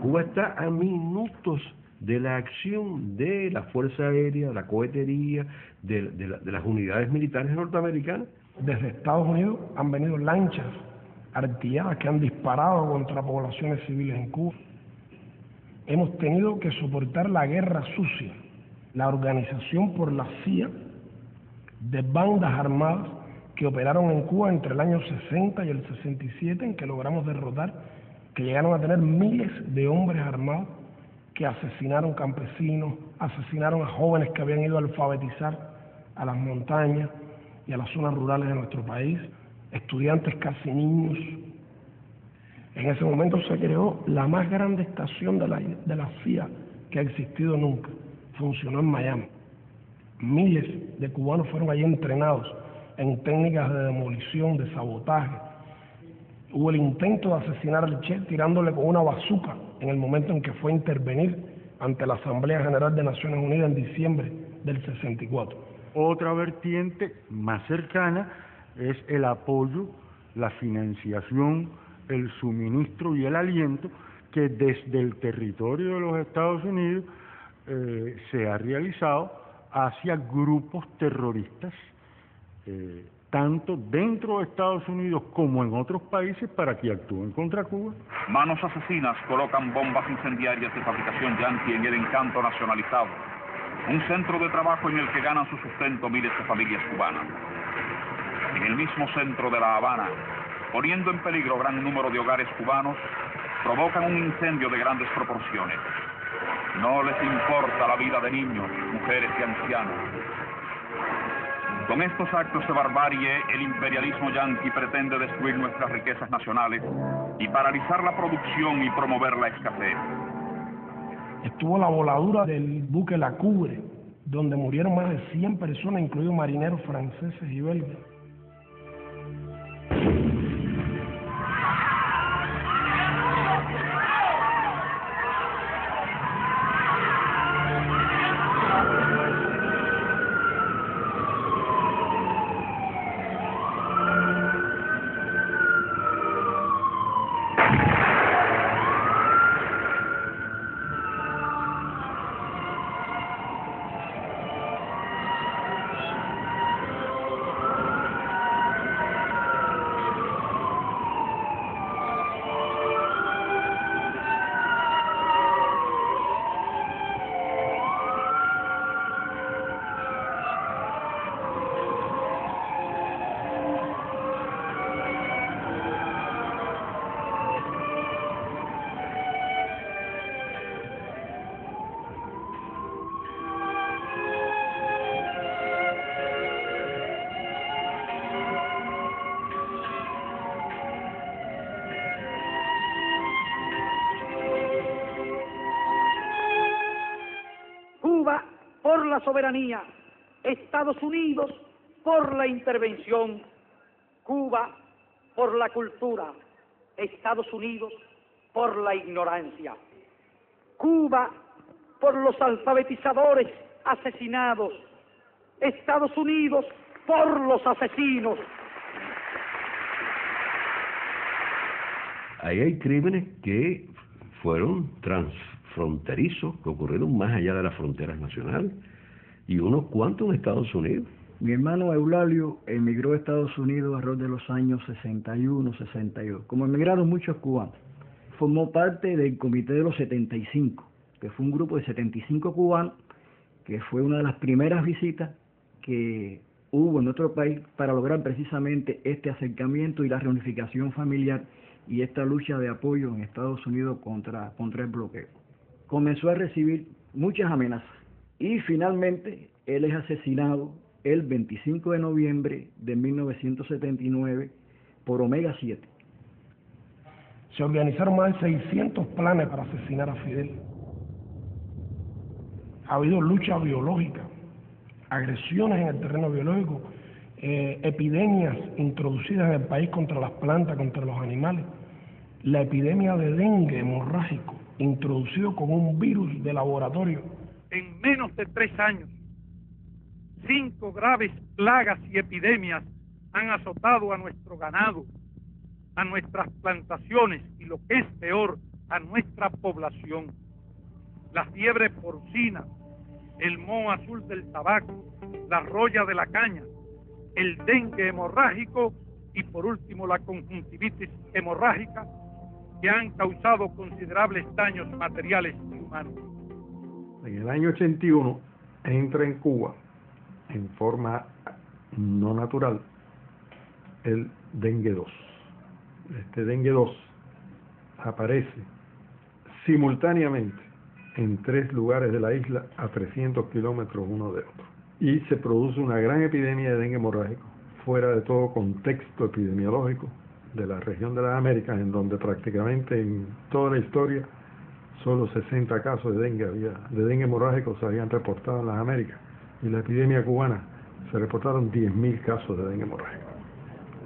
Cuba está a minutos de la acción de la Fuerza Aérea, de la cohetería, de las unidades militares norteamericanas. Desde Estados Unidos han venido lanchas artilladas que han disparado contra poblaciones civiles en Cuba. Hemos tenido que soportar la guerra sucia, la organización por la CIA de bandas armadas que operaron en Cuba entre el año 60 y el 67, en que logramos derrotar, que llegaron a tener miles de hombres armados que asesinaron campesinos, asesinaron a jóvenes que habían ido a alfabetizar a las montañas y a las zonas rurales de nuestro país, estudiantes casi niños. En ese momento se creó la más grande estación de la CIA que ha existido nunca. Funcionó en Miami. Miles de cubanos fueron allí entrenados en técnicas de demolición, de sabotaje. Hubo el intento de asesinar al Che tirándole con una bazuca en el momento en que fue a intervenir ante la Asamblea General de Naciones Unidas en diciembre del 64. Otra vertiente más cercana es el apoyo, la financiación, el suministro y el aliento que desde el territorio de los Estados Unidos se ha realizado hacia grupos terroristas, tanto dentro de Estados Unidos como en otros países, para que actúen contra Cuba. Manos asesinas colocan bombas incendiarias de fabricación yanqui en el Encanto nacionalizado, un centro de trabajo en el que ganan su sustento miles de familias cubanas. En el mismo centro de La Habana, poniendo en peligro gran número de hogares cubanos, provocan un incendio de grandes proporciones. No les importa la vida de niños, mujeres y ancianos. Con estos actos de barbarie, el imperialismo yanqui pretende destruir nuestras riquezas nacionales y paralizar la producción y promover la escasez. Estuvo la voladura del buque La Cubre, donde murieron más de 100 personas, incluidos marineros franceses y belgas. Por la soberanía, Estados Unidos por la intervención, Cuba por la cultura, Estados Unidos por la ignorancia, Cuba por los alfabetizadores asesinados, Estados Unidos por los asesinos. Ahí hay crímenes que fueron transfronterizos, que ocurrieron más allá de las fronteras nacionales, y unos cuantos en Estados Unidos. Mi hermano Eulalio emigró a Estados Unidos alrededor de los años 61, 62. Como emigraron muchos cubanos, formó parte del Comité de los 75, que fue un grupo de 75 cubanos, que fue una de las primeras visitas que hubo en nuestro país para lograr precisamente este acercamiento y la reunificación familiar y esta lucha de apoyo en Estados Unidos contra el bloqueo. Comenzó a recibir muchas amenazas y finalmente él es asesinado el 25 de noviembre de 1979 por Omega 7. Se organizaron más de 600 planes para asesinar a Fidel. Ha habido lucha biológica, agresiones en el terreno biológico, epidemias introducidas en el país contra las plantas, contra los animales. La epidemia de dengue hemorrágico, introducido con un virus de laboratorio. En menos de 3 años, 5 graves plagas y epidemias han azotado a nuestro ganado, a nuestras plantaciones y, lo que es peor, a nuestra población. La fiebre porcina, el moho azul del tabaco, la roya de la caña, el dengue hemorrágico y, por último, la conjuntivitis hemorrágica, que han causado considerables daños materiales y humanos. En el año 81 entra en Cuba, en forma no natural, el dengue 2. Este dengue 2 aparece simultáneamente en 3 lugares de la isla a 300 kilómetros uno de otro. Y se produce una gran epidemia de dengue hemorrágico, fuera de todo contexto epidemiológico de la región de las Américas, en donde prácticamente en toda la historia solo 60 casos de dengue hemorrágico se habían reportado en las Américas. Y la epidemia cubana se reportaron 10.000 casos de dengue hemorrágico,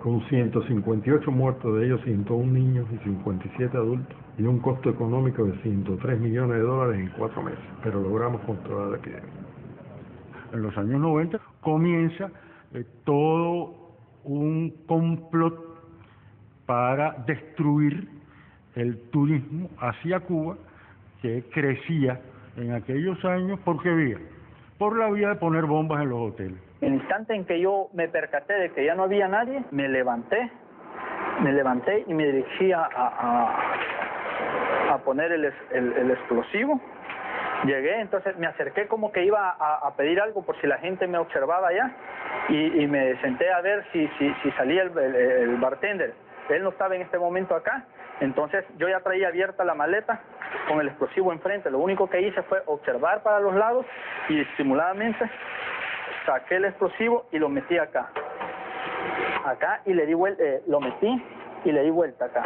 con 158 muertos, de ellos 101 niños y 57 adultos, y un costo económico de $103 millones en 4 meses, pero logramos controlar la epidemia. En los años 90 comienza todo un complot para destruir el turismo hacia Cuba, que crecía en aquellos años. ¿Por qué vía? Por la vía de poner bombas en los hoteles. En el instante en que yo me percaté de que ya no había nadie, me levanté y me dirigí a poner el explosivo. Llegué, entonces me acerqué como que iba a pedir algo por si la gente me observaba allá, y me senté a ver si salía el bartender. Él no estaba en este momento acá, entonces yo ya traía abierta la maleta con el explosivo enfrente. Lo único que hice fue observar para los lados y disimuladamente saqué el explosivo y lo metí acá y le di vuelta, lo metí y le di vuelta acá.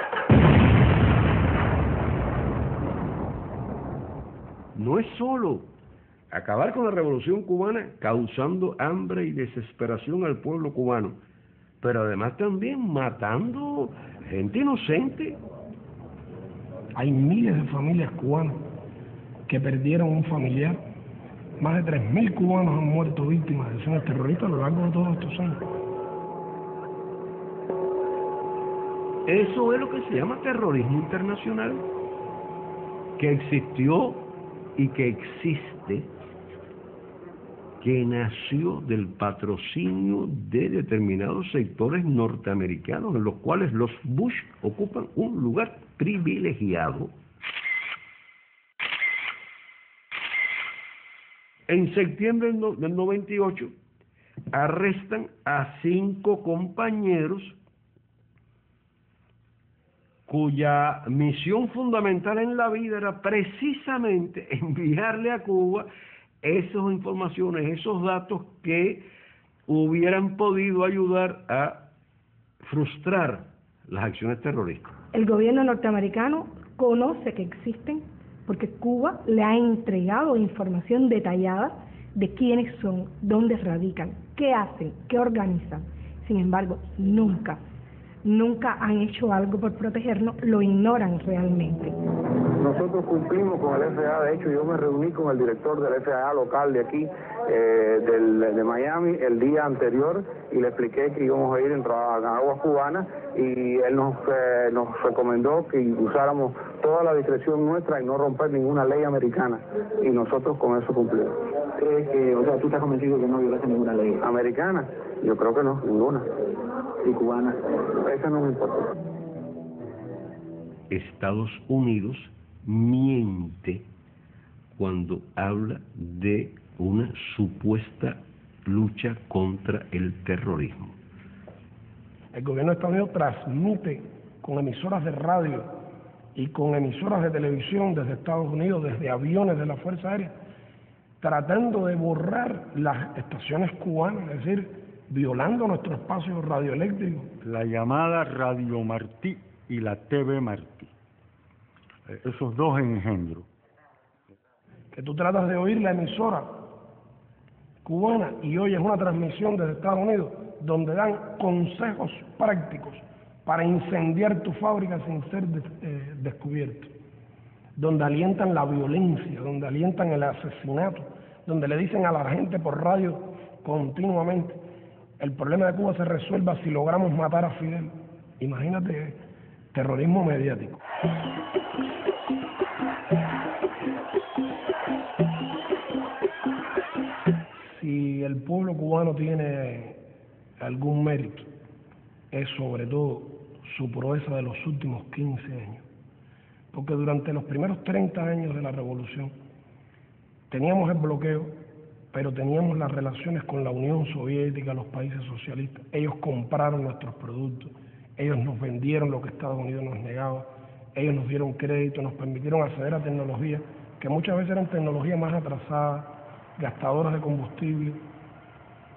No es solo acabar con la revolución cubana causando hambre y desesperación al pueblo cubano, pero además también matando gente inocente. Hay miles de familias cubanas que perdieron un familiar. Más de 3.000 cubanos han muerto víctimas de acciones terroristas a lo largo de todos estos años. Eso es lo que se llama terrorismo internacional, que existió y que existe, que nació del patrocinio de determinados sectores norteamericanos, en los cuales los Bush ocupan un lugar privilegiado. En septiembre del 98 arrestan a 5 compañeros cuya misión fundamental en la vida era precisamente enviarle a Cuba esas informaciones, esos datos que hubieran podido ayudar a frustrar las acciones terroristas. El gobierno norteamericano conoce que existen porque Cuba le ha entregado información detallada de quiénes son, dónde radican, qué hacen, qué organizan. Sin embargo, nunca han hecho algo por protegernos, lo ignoran realmente. Nosotros cumplimos con el FAA, de hecho yo me reuní con el director del FAA local de aquí, de Miami, el día anterior, y le expliqué que íbamos a ir en aguas cubanas, y él nos recomendó que usáramos toda la discreción nuestra y no romper ninguna ley americana, y nosotros con eso cumplimos. crees que, o sea, tú estás convencido que no violaste ninguna ley? ¿Americana? Yo creo que no, ninguna. ¿Y cubana? Eso no me importa. Estados Unidos miente cuando habla de una supuesta lucha contra el terrorismo. El gobierno de Estados Unidos transmite con emisoras de radio y con emisoras de televisión desde Estados Unidos, desde aviones de la Fuerza Aérea, tratando de borrar las estaciones cubanas, es decir, violando nuestro espacio radioeléctrico. La llamada Radio Martí y la TV Martí. Esos dos engendros. Que tú tratas de oír la emisora cubana y oyes una transmisión desde Estados Unidos donde dan consejos prácticos para incendiar tu fábrica sin ser descubierto, donde alientan la violencia, donde alientan el asesinato, donde le dicen a la gente por radio continuamente: el problema de Cuba se resuelva si logramos matar a Fidel. Imagínate, terrorismo mediático. Si el pueblo cubano tiene algún mérito, es sobre todo su proeza de los últimos 15 años. Porque durante los primeros 30 años de la revolución teníamos el bloqueo, pero teníamos las relaciones con la Unión Soviética, los países socialistas. Ellos compraron nuestros productos, ellos nos vendieron lo que Estados Unidos nos negaba, ellos nos dieron crédito, nos permitieron acceder a tecnologías que muchas veces eran tecnologías más atrasadas, gastadoras de combustible,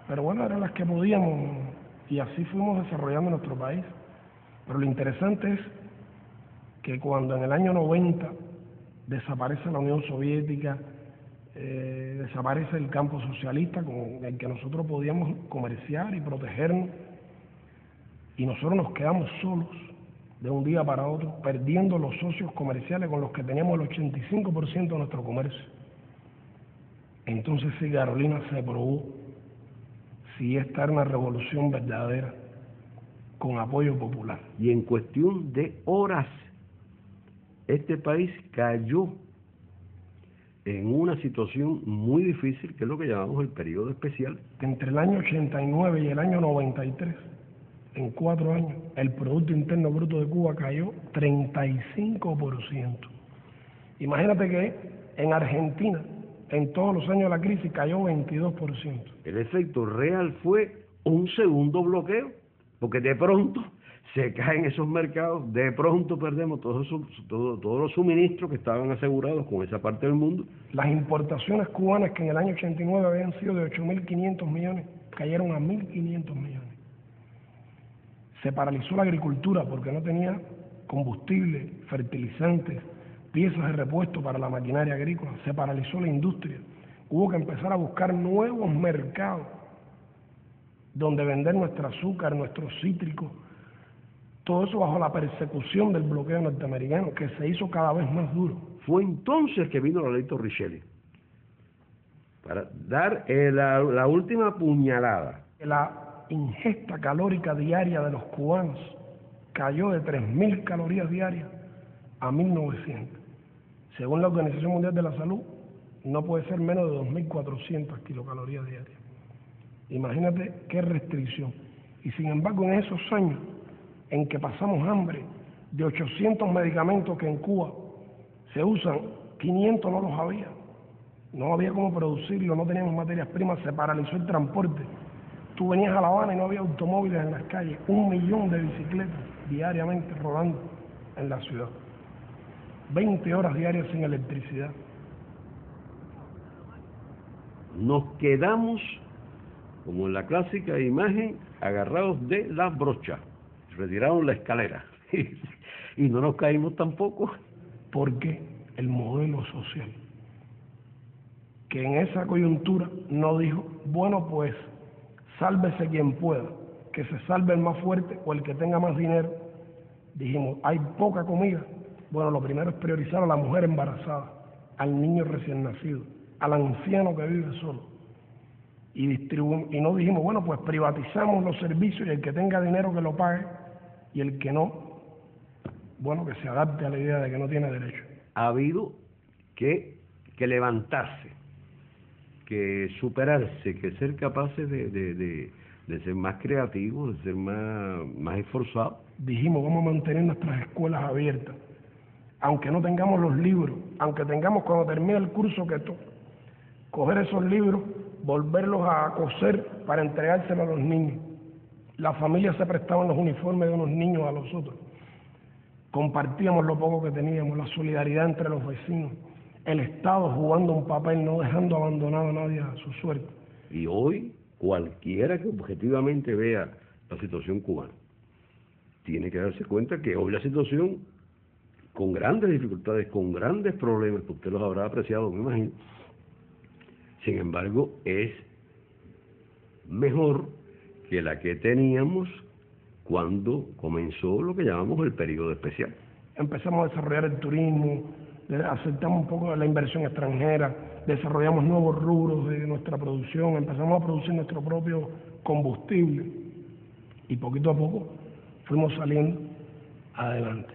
pero bueno, eran las que podíamos, y así fuimos desarrollando nuestro país. Pero lo interesante es que cuando en el año 90 desaparece la Unión Soviética, desaparece el campo socialista con el que nosotros podíamos comerciar y protegernos, y nosotros nos quedamos solos de un día para otro, perdiendo los socios comerciales con los que teníamos el 85% de nuestro comercio. Entonces sí, Carolina, se probó si esta era una revolución verdadera con apoyo popular. Y en cuestión de horas, este país cayó en una situación muy difícil, que es lo que llamamos el periodo especial. Entre el año 89 y el año 93, en 4 años, el Producto Interno Bruto de Cuba cayó 35%. Imagínate que en Argentina, en todos los años de la crisis, cayó 22%. El efecto real fue un segundo bloqueo, porque de pronto se caen esos mercados, de pronto perdemos todos los suministros que estaban asegurados con esa parte del mundo. Las importaciones cubanas, que en el año 89 habían sido de 8.500 millones, cayeron a 1.500 millones. Se paralizó la agricultura porque no tenía combustible, fertilizantes, piezas de repuesto para la maquinaria agrícola. Se paralizó la industria. Hubo que empezar a buscar nuevos mercados donde vender nuestro azúcar, nuestros cítricos. Todo eso bajo la persecución del bloqueo norteamericano, que se hizo cada vez más duro. Fue entonces que vino la ley Torricelli para dar la última puñalada. La ingesta calórica diaria de los cubanos cayó de 3.000 calorías diarias a 1.900. Según la Organización Mundial de la Salud, no puede ser menos de 2.400 kilocalorías diarias. Imagínate qué restricción. Y sin embargo, en esos años en que pasamos hambre, de 800 medicamentos que en Cuba se usan, 500 no los había. No había cómo producirlo, no teníamos materias primas, se paralizó el transporte. Tú venías a La Habana y no había automóviles en las calles, 1 millón de bicicletas diariamente rodando en la ciudad. 20 horas diarias sin electricidad. Nos quedamos, como en la clásica imagen, agarrados de las brochas. Retiraron la escalera y no nos caímos tampoco. Porque el modelo social, que en esa coyuntura no dijo, bueno, pues sálvese quien pueda, que se salve el más fuerte o el que tenga más dinero. Dijimos, hay poca comida. Bueno, lo primero es priorizar a la mujer embarazada, al niño recién nacido, al anciano que vive solo. Y no dijimos, bueno, pues privatizamos los servicios y el que tenga dinero que lo pague y el que no, bueno, que se adapte a la idea de que no tiene derecho. Ha habido que levantarse que superarse, que ser capaces de ser más creativos, de ser más esforzados. Dijimos, vamos a mantener nuestras escuelas abiertas, aunque no tengamos los libros, aunque tengamos cuando termine el curso que toca, coger esos libros, volverlos a coser para entregárselos a los niños. Las familias se prestaban los uniformes de unos niños a los otros. Compartíamos lo poco que teníamos, la solidaridad entre los vecinos, el Estado jugando un papel, no dejando abandonado a nadie a su suerte. Y hoy, cualquiera que objetivamente vea la situación cubana, tiene que darse cuenta que hoy la situación, con grandes dificultades, con grandes problemas, que usted los habrá apreciado, me imagino, sin embargo, es mejor que la que teníamos cuando comenzó lo que llamamos el periodo especial. Empezamos a desarrollar el turismo, aceptamos un poco de la inversión extranjera, desarrollamos nuevos rubros de nuestra producción, empezamos a producir nuestro propio combustible y poquito a poco fuimos saliendo adelante.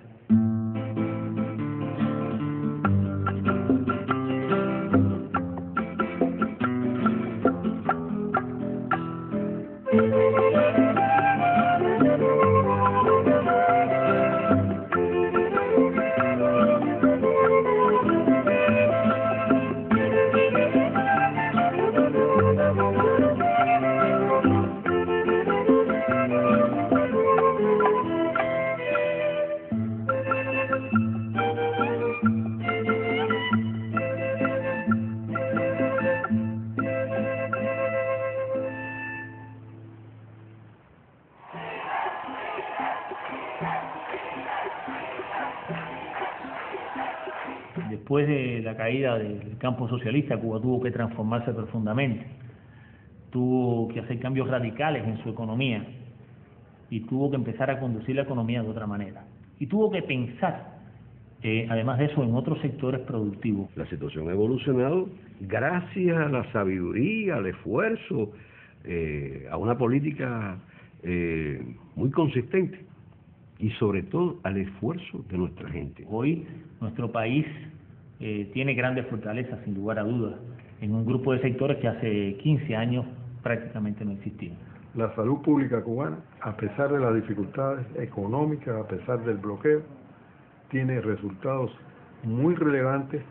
Después de la caída del campo socialista, Cuba tuvo que transformarse profundamente, tuvo que hacer cambios radicales en su economía y tuvo que empezar a conducir la economía de otra manera. Y tuvo que pensar, además de eso, en otros sectores productivos. La situación ha evolucionado gracias a la sabiduría, al esfuerzo, a una política muy consistente y sobre todo al esfuerzo de nuestra gente. Hoy nuestro país tiene grandes fortalezas, sin lugar a dudas, en un grupo de sectores que hace 15 años prácticamente no existían. La salud pública cubana, a pesar de las dificultades económicas, a pesar del bloqueo, tiene resultados muy relevantes,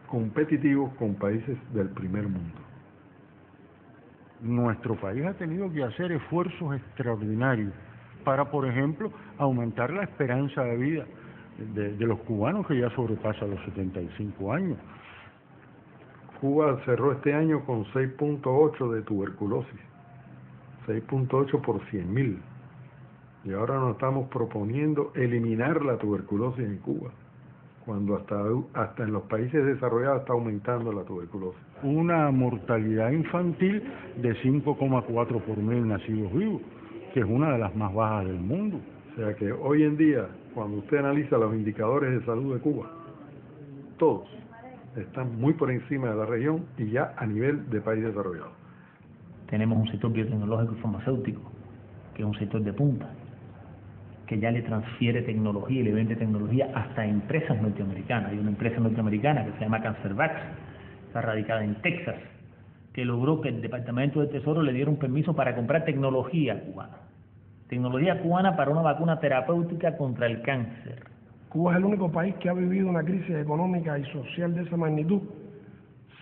competitivos con países del primer mundo. Nuestro país ha tenido que hacer esfuerzos extraordinarios para, por ejemplo, aumentar la esperanza de vida de los cubanos, que ya sobrepasa los 75 años. Cuba cerró este año con 6.8 de tuberculosis, 6.8 por 100.000. Y ahora nos estamos proponiendo eliminar la tuberculosis en Cuba, cuando hasta en los países desarrollados está aumentando la tuberculosis. Una mortalidad infantil de 5,4 por 1000 nacidos vivos, que es una de las más bajas del mundo. O sea que hoy en día, cuando usted analiza los indicadores de salud de Cuba, todos están muy por encima de la región y ya a nivel de país desarrollado. Tenemos un sector biotecnológico y farmacéutico, que es un sector de punta, que ya le transfiere tecnología y le vende tecnología hasta a empresas norteamericanas. Hay una empresa norteamericana que se llama CancerVax, está radicada en Texas, que logró que el Departamento de Tesoro le diera un permiso para comprar tecnología cubana. Tecnología cubana para una vacuna terapéutica contra el cáncer. Cuba es el único país que ha vivido una crisis económica y social de esa magnitud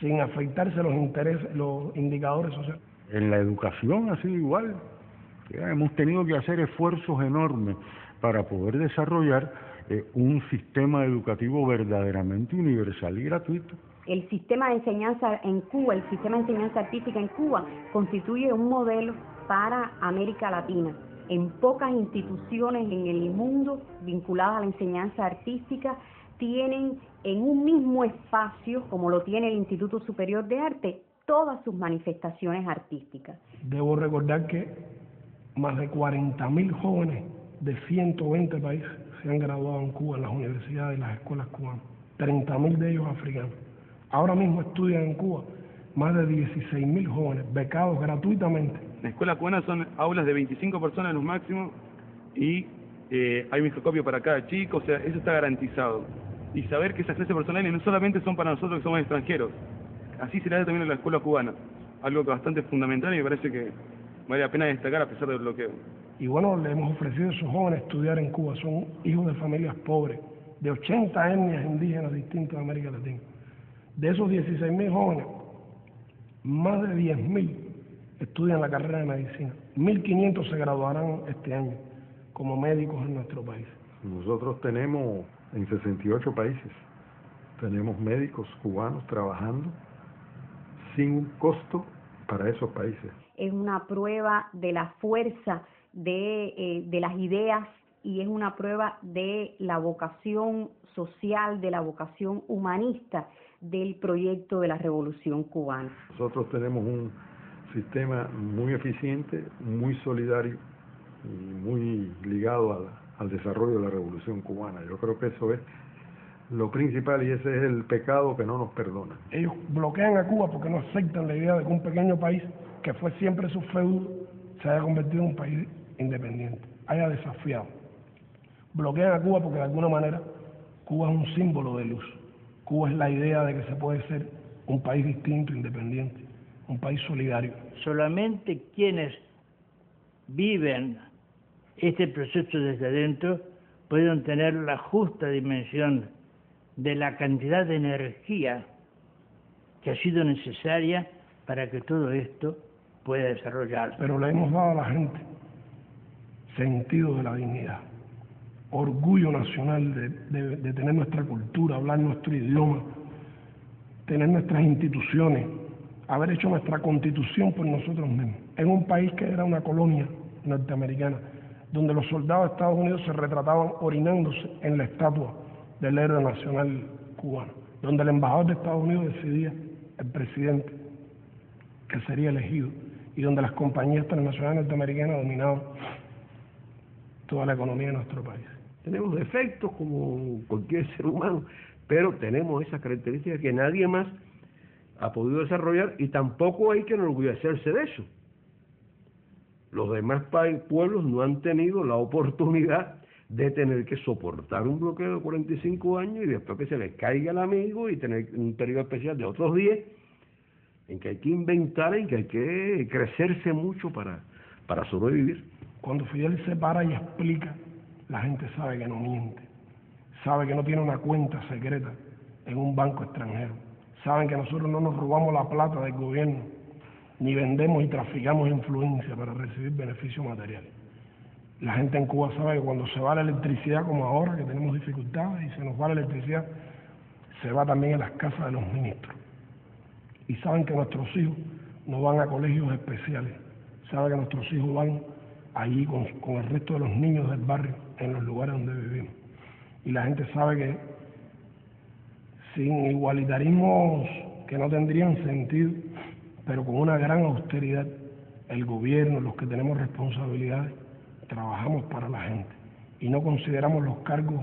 sin afectarse los intereses, los indicadores sociales. En la educación ha sido igual. Hemos tenido que hacer esfuerzos enormes para poder desarrollar un sistema educativo verdaderamente universal y gratuito. El sistema de enseñanza en Cuba, el sistema de enseñanza artística en Cuba, constituye un modelo para América Latina. En pocas instituciones en el mundo vinculadas a la enseñanza artística tienen en un mismo espacio, como lo tiene el Instituto Superior de Arte, todas sus manifestaciones artísticas. Debo recordar que más de 40.000 jóvenes de 120 países se han graduado en Cuba en las universidades y las escuelas cubanas, 30.000 de ellos africanos. Ahora mismo estudian en Cuba más de 16.000 jóvenes becados gratuitamente. La escuela cubana son aulas de 25 personas los máximos y hay un microscopio para cada chico, o sea, eso está garantizado. Y saber que esas clases personales no solamente son para nosotros que somos extranjeros, así se le da también en la escuela cubana, algo que bastante fundamental y me parece que vale la pena destacar a pesar del bloqueo. Y bueno, le hemos ofrecido a esos jóvenes estudiar en Cuba, son hijos de familias pobres, de 80 etnias indígenas distintas de América Latina. De esos 16.000 jóvenes, más de 10.000 estudian la carrera de medicina. 1.500 se graduarán este año como médicos en nuestro país. Nosotros tenemos en 68 países, tenemos médicos cubanos trabajando sin un costo para esos países. Es una prueba de la fuerza de las ideas y es una prueba de la vocación social, de la vocación humanista del proyecto de la Revolución Cubana. Nosotros tenemos un sistema muy eficiente, muy solidario y muy ligado al desarrollo de la Revolución Cubana. Yo creo que eso es lo principal y ese es el pecado que no nos perdona. Ellos bloquean a Cuba porque no aceptan la idea de que un pequeño país que fue siempre su feudo se haya convertido en un país independiente, haya desafiado. Bloquean a Cuba porque de alguna manera Cuba es un símbolo de luz. Cuba es la idea de que se puede ser un país distinto, independiente, un país solidario. Solamente quienes viven este proceso desde adentro pueden tener la justa dimensión de la cantidad de energía que ha sido necesaria para que todo esto pueda desarrollarse. Pero le hemos dado a la gente sentido de la dignidad, orgullo nacional de tener nuestra cultura, hablar nuestro idioma, tener nuestras instituciones, haber hecho nuestra constitución por nosotros mismos. En un país que era una colonia norteamericana, donde los soldados de Estados Unidos se retrataban orinándose en la estatua del héroe nacional cubano, donde el embajador de Estados Unidos decidía el presidente que sería elegido y donde las compañías transnacionales norteamericanas dominaban toda la economía de nuestro país. Tenemos defectos como cualquier ser humano, pero tenemos esa característica que nadie más ha podido desarrollar y tampoco hay que enorgullecerse de eso. Los demás pueblos no han tenido la oportunidad de tener que soportar un bloqueo de 45 años y después que se les caiga el amigo y tener un periodo especial de otros 10 en que hay que inventar, en que hay que crecerse mucho para sobrevivir. Cuando Fidel se para y explica, la gente sabe que no miente, sabe que no tiene una cuenta secreta en un banco extranjero, saben que nosotros no nos robamos la plata del gobierno, ni vendemos y traficamos influencia para recibir beneficios materiales. La gente en Cuba sabe que cuando se va la electricidad, como ahora que tenemos dificultades y se nos va la electricidad, se va también en las casas de los ministros. Y saben que nuestros hijos no van a colegios especiales, saben que nuestros hijos van allí con el resto de los niños del barrio, en los lugares donde vivimos. Y la gente sabe que sin igualitarismos que no tendrían sentido, pero con una gran austeridad, el gobierno, los que tenemos responsabilidades, trabajamos para la gente y no consideramos los cargos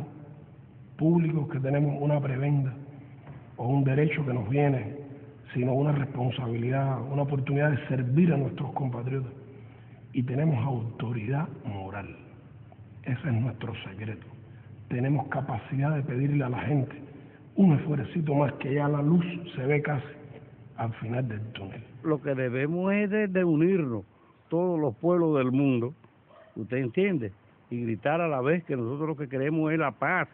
públicos que tenemos una prebenda o un derecho que nos viene, sino una responsabilidad, una oportunidad de servir a nuestros compatriotas. Y tenemos autoridad moral. Ese es nuestro secreto. Tenemos capacidad de pedirle a la gente un esfuercito más, que ya la luz se ve casi al final del túnel. Lo que debemos es de unirnos, todos los pueblos del mundo, ¿usted entiende? Y gritar a la vez que nosotros lo que queremos es la paz,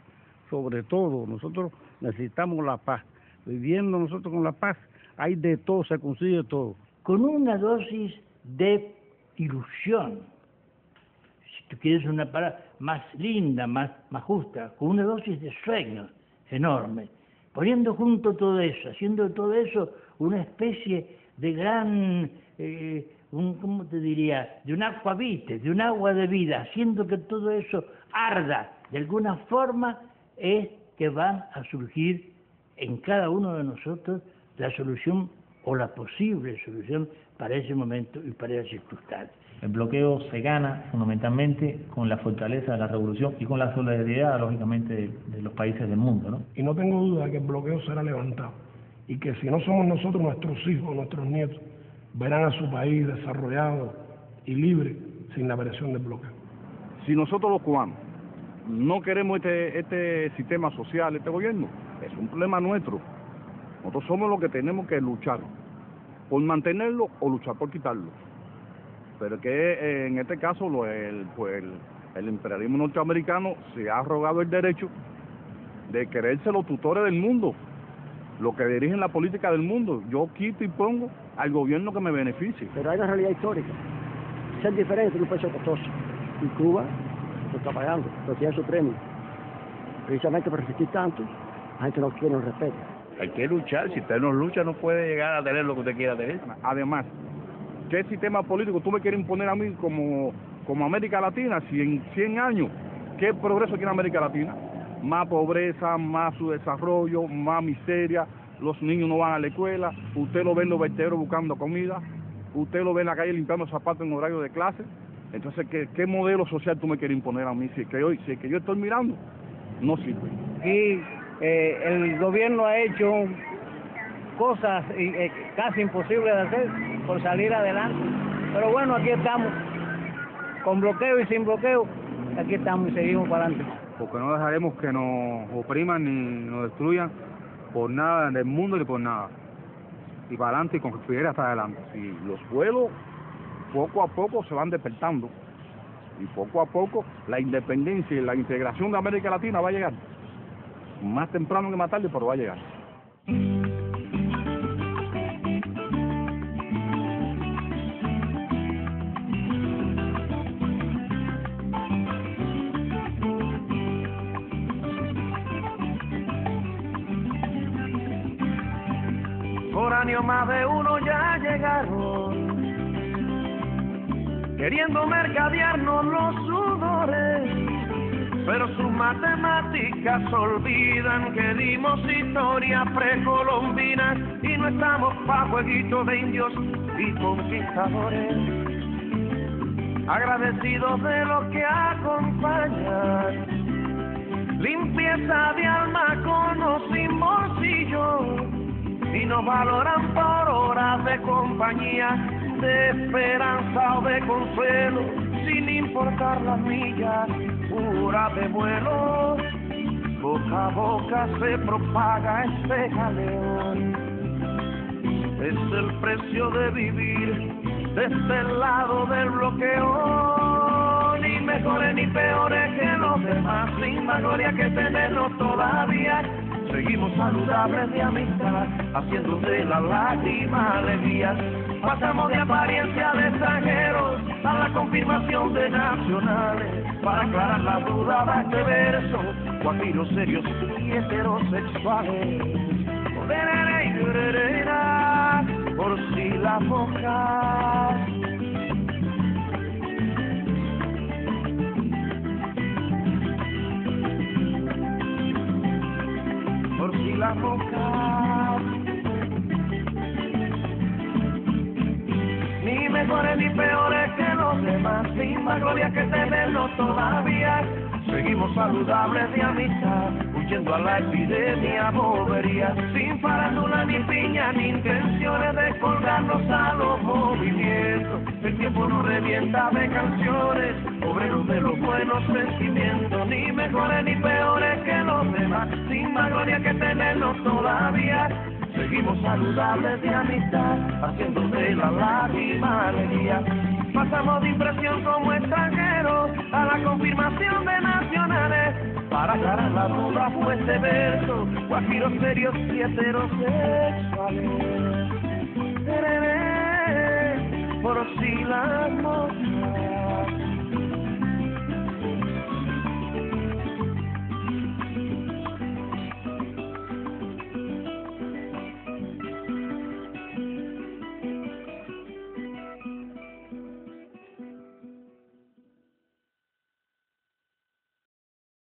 sobre todo. Nosotros necesitamos la paz. Viviendo nosotros con la paz, hay de todo, se consigue todo. Con una dosis de ilusión, si tú quieres una palabra más linda, más justa, con una dosis de sueños enorme, poniendo junto todo eso, haciendo todo eso una especie de gran, ¿cómo te diría?, de un aquavite, de un agua de vida, haciendo que todo eso arda de alguna forma, es que va a surgir en cada uno de nosotros la solución o la posible solución para ese momento y para esa circunstancia. El bloqueo se gana fundamentalmente con la fortaleza de la revolución y con la solidaridad, lógicamente, de los países del mundo, ¿no? Y no tengo duda de que el bloqueo será levantado y que si no somos nosotros, nuestros hijos, nuestros nietos, verán a su país desarrollado y libre sin la presión del bloqueo. Si nosotros los cubanos no queremos este sistema social, este gobierno, es un problema nuestro. Nosotros somos los que tenemos que luchar por mantenerlo o luchar por quitarlo. Pero que en este caso el imperialismo norteamericano se ha arrogado el derecho de creerse los tutores del mundo, los que dirigen la política del mundo. Yo quito y pongo al gobierno que me beneficie. Pero hay una realidad histórica. Ser diferente es un precio costoso. Y Cuba lo está pagando, pero tiene su premio. Precisamente por resistir tanto, la gente no quiere, no respeta. Hay que luchar. Si usted no lucha, no puede llegar a tener lo que usted quiera tener. Además, ¿qué sistema político tú me quieres imponer a mí como América Latina? Si en 100 años, ¿qué progreso tiene América Latina? Más pobreza, más subdesarrollo, más miseria, los niños no van a la escuela, usted lo ve en los vertederos buscando comida, usted lo ve en la calle limpiando zapatos en horario de clase. Entonces, ¿qué modelo social tú me quieres imponer a mí? Si es que yo estoy mirando, no sirve. Y el gobierno ha hecho cosas casi imposibles de hacer por salir adelante. Pero bueno, aquí estamos, con bloqueo y sin bloqueo, aquí estamos y seguimos para adelante. Porque no dejaremos que nos opriman ni nos destruyan por nada del mundo ni por nada. Y para adelante y con firmeza hasta adelante. Si los pueblos poco a poco se van despertando y poco a poco la independencia y la integración de América Latina va a llegar. Más temprano que más tarde, pero va a llegar. Foráneos más de uno ya llegaron, queriendo mercadearnos los sudores, pero sus matemáticas olvidan que dimos historia precolombinas y no estamos pa' jueguitos de indios y conquistadores. Agradecidos de lo que acompañan, limpieza de alma con o sin bolsillo, y nos valoran por horas de compañía, de esperanza o de consuelo, sin importar las millas, horas de vuelo. Boca a boca se propaga este galeón. Es el precio de vivir de este lado del bloqueo. Ni mejores ni peores que los demás, sin más gloria que tenernos todavía. Seguimos saludables de amistad, haciendo de la lágrima alegría. Pasamos de apariencia de extranjeros a la confirmación de nacionales. Para aclarar la duda de este verso, guajiros serios y heterosexuales. Por si la mosca. Por si la mosca. Ni mejores ni peores que los demás, sin más gloria que tenerlos todavía. Seguimos saludables de amistad, huyendo a la epidemia bobería, sin farándula ni piña ni intenciones de colgarnos a los movimientos. El tiempo nos revienta de canciones, obreros de los buenos sentimientos, ni mejores ni peores que los demás, sin más gloria que tenernos todavía. Seguimos saludables de amistad, haciendo de la lágrima alegría. Pasamos de impresión como extranjeros a la confirmación de nacionales. Para aclarar la duda fue este verso, guajiros serios y heterosexuales. Por si las moscas.